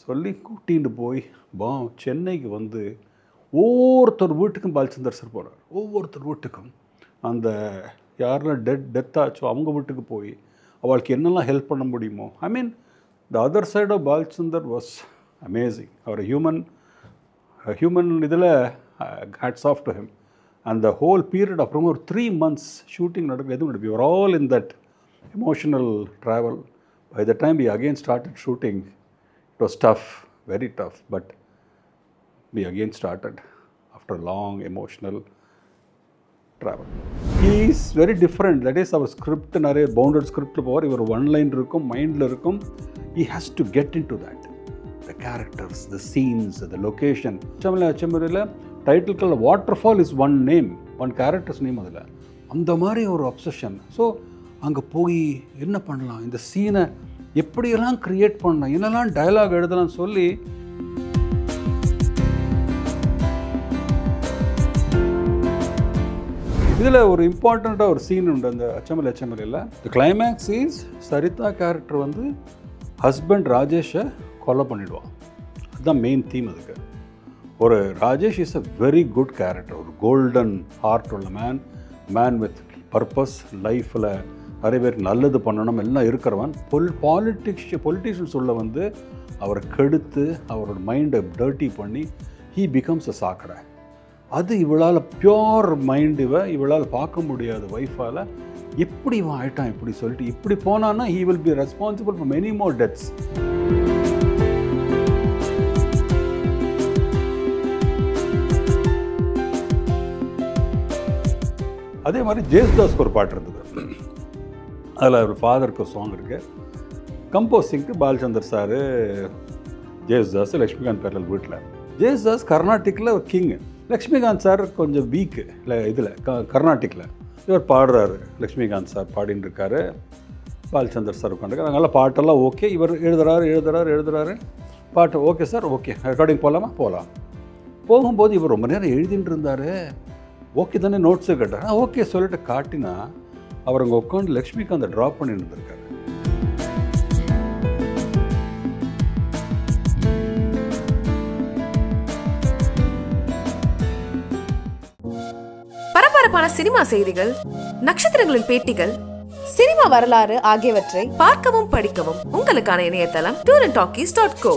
சொல்லி கூட்டிகிட்டு போய் சென்னைக்கு வந்து ஒவ்வொருத்தர் வீட்டுக்கும் பாலச்சந்தர் சார் போகிறார். ஒவ்வொருத்தர் வீட்டுக்கும் அந்த யாரெல்லாம் டெத் ஆச்சோ அவங்க வீட்டுக்கு போய் அவளுக்கு என்னெல்லாம் ஹெல்ப் பண்ண முடியுமோ. I mean the other side of Balachander was amazing. அவர் ஹியூமன் இதில் ஹேட்ஸ் ஆஃப் டு ஹிம். அந்த ஹோல் பீரியட் அப்புறம் ஒரு 3 months ஷூட்டிங் நடக்குது, எதுவும் நடக்குது. You're all in that emotional travel. By the time we again started shooting, it was tough, very tough, but we again started after a long emotional travel. He is very different. That is our script, நிறைய bounded script போவார். இவர் 1 line இருக்கும், மைண்டில் இருக்கும். He has to get into that. The characters, the scenes, the location. செம்மரியில் title waterfall is 1 name, 1 character's name. அதில் அந்த மாதிரி ஒரு அப்சஷன். ஸோ அங்கே போய் என்ன பண்ணலாம், இந்த சீனை எப்படியெல்லாம் க்ரியேட் பண்ணலாம், என்னெல்லாம் டயலாக் எழுதலாம்னு சொல்லி இதில் ஒரு இம்பார்ட்டண்ட்டாக ஒரு சீன் உண்டு அந்த HML. The climax is Saritha character வந்து ஹஸ்பண்ட் ராஜேஷை கொலை பண்ணிடுவான். அதுதான் மெயின் தீம். அதுக்கு ஒரு Rajesh is a very good character, ஒரு கோல்டன் ஹார்ட் உள்ள மேன் வித் பர்பஸ், லைஃப்பில் நிறைய பேருக்கு நல்லது பண்ணணும் எல்லாம் இருக்கிறவன். பொலிட்டிஷியன்ஸ் உள்ள வந்து அவரை கெடுத்து அவரோட மைண்டை டர்ட்டி பண்ணி ஹீ பிகம்ஸ் அ சாக்கடை. அது இவளால் பியோர் மைண்டு இவளால் பார்க்க முடியாத ஒய்ஃபால் எப்படி இவன் ஆயிட்டான் இப்படி சொல்லிட்டு இப்படி போனான்னா he will be responsible for many more deaths. அதே மாதிரி ஜேசுதாஸ்க்கு ஒரு பாட்டு இருந்தது. அதில் ஒரு ஃபாதருக்கு ஒரு சாங் இருக்குது. கம்போசிங்க்கு பாலச்சந்தர் சார், ஜேசுதாஸ், லக்ஷ்மிகாந்த் பேரல் வீட்டில். ஜேசுதாஸ் கர்நாட்டிக்கில் ஒரு கிங்கு, லக்ஷ்மிகாந்த் சார் கொஞ்சம் வீக்கு இல்லை இதில் கர்நாட்டிக்கில். இவர் பாடுறாரு, லக்ஷ்மிகாந்த் சார் பாடின்னு இருக்காரு, பாலச்சந்தர் சார் உட்காந்துருக்காரு. அதனால் பாட்டெல்லாம் ஓகே. இவர் எழுதுறாரு பாட்டு ஓகே சார், ஓகே ரெக்கார்டிங் போகலாம். போகும்போது இவர் ரொம்ப நேரம் எழுதிட்டு இருந்தார். ஓகே தானே, நோட்ஸு கேட்டார். ஓகே சொல்லிட்டு காட்டினா அவர் அங்கே உட்காந்து லக்ஷ்மிகாந்தை ட்ராப் பண்ணி இருந்திருக்காரு. பரபரப்பான சினிமா செய்திகள், நட்சத்திரங்களின் பேட்டிகள், சினிமா வரலாறு ஆகியவற்றை பார்க்கவும் படிக்கவும் உங்களுக்கான இணையதளம் touringtalkies.co.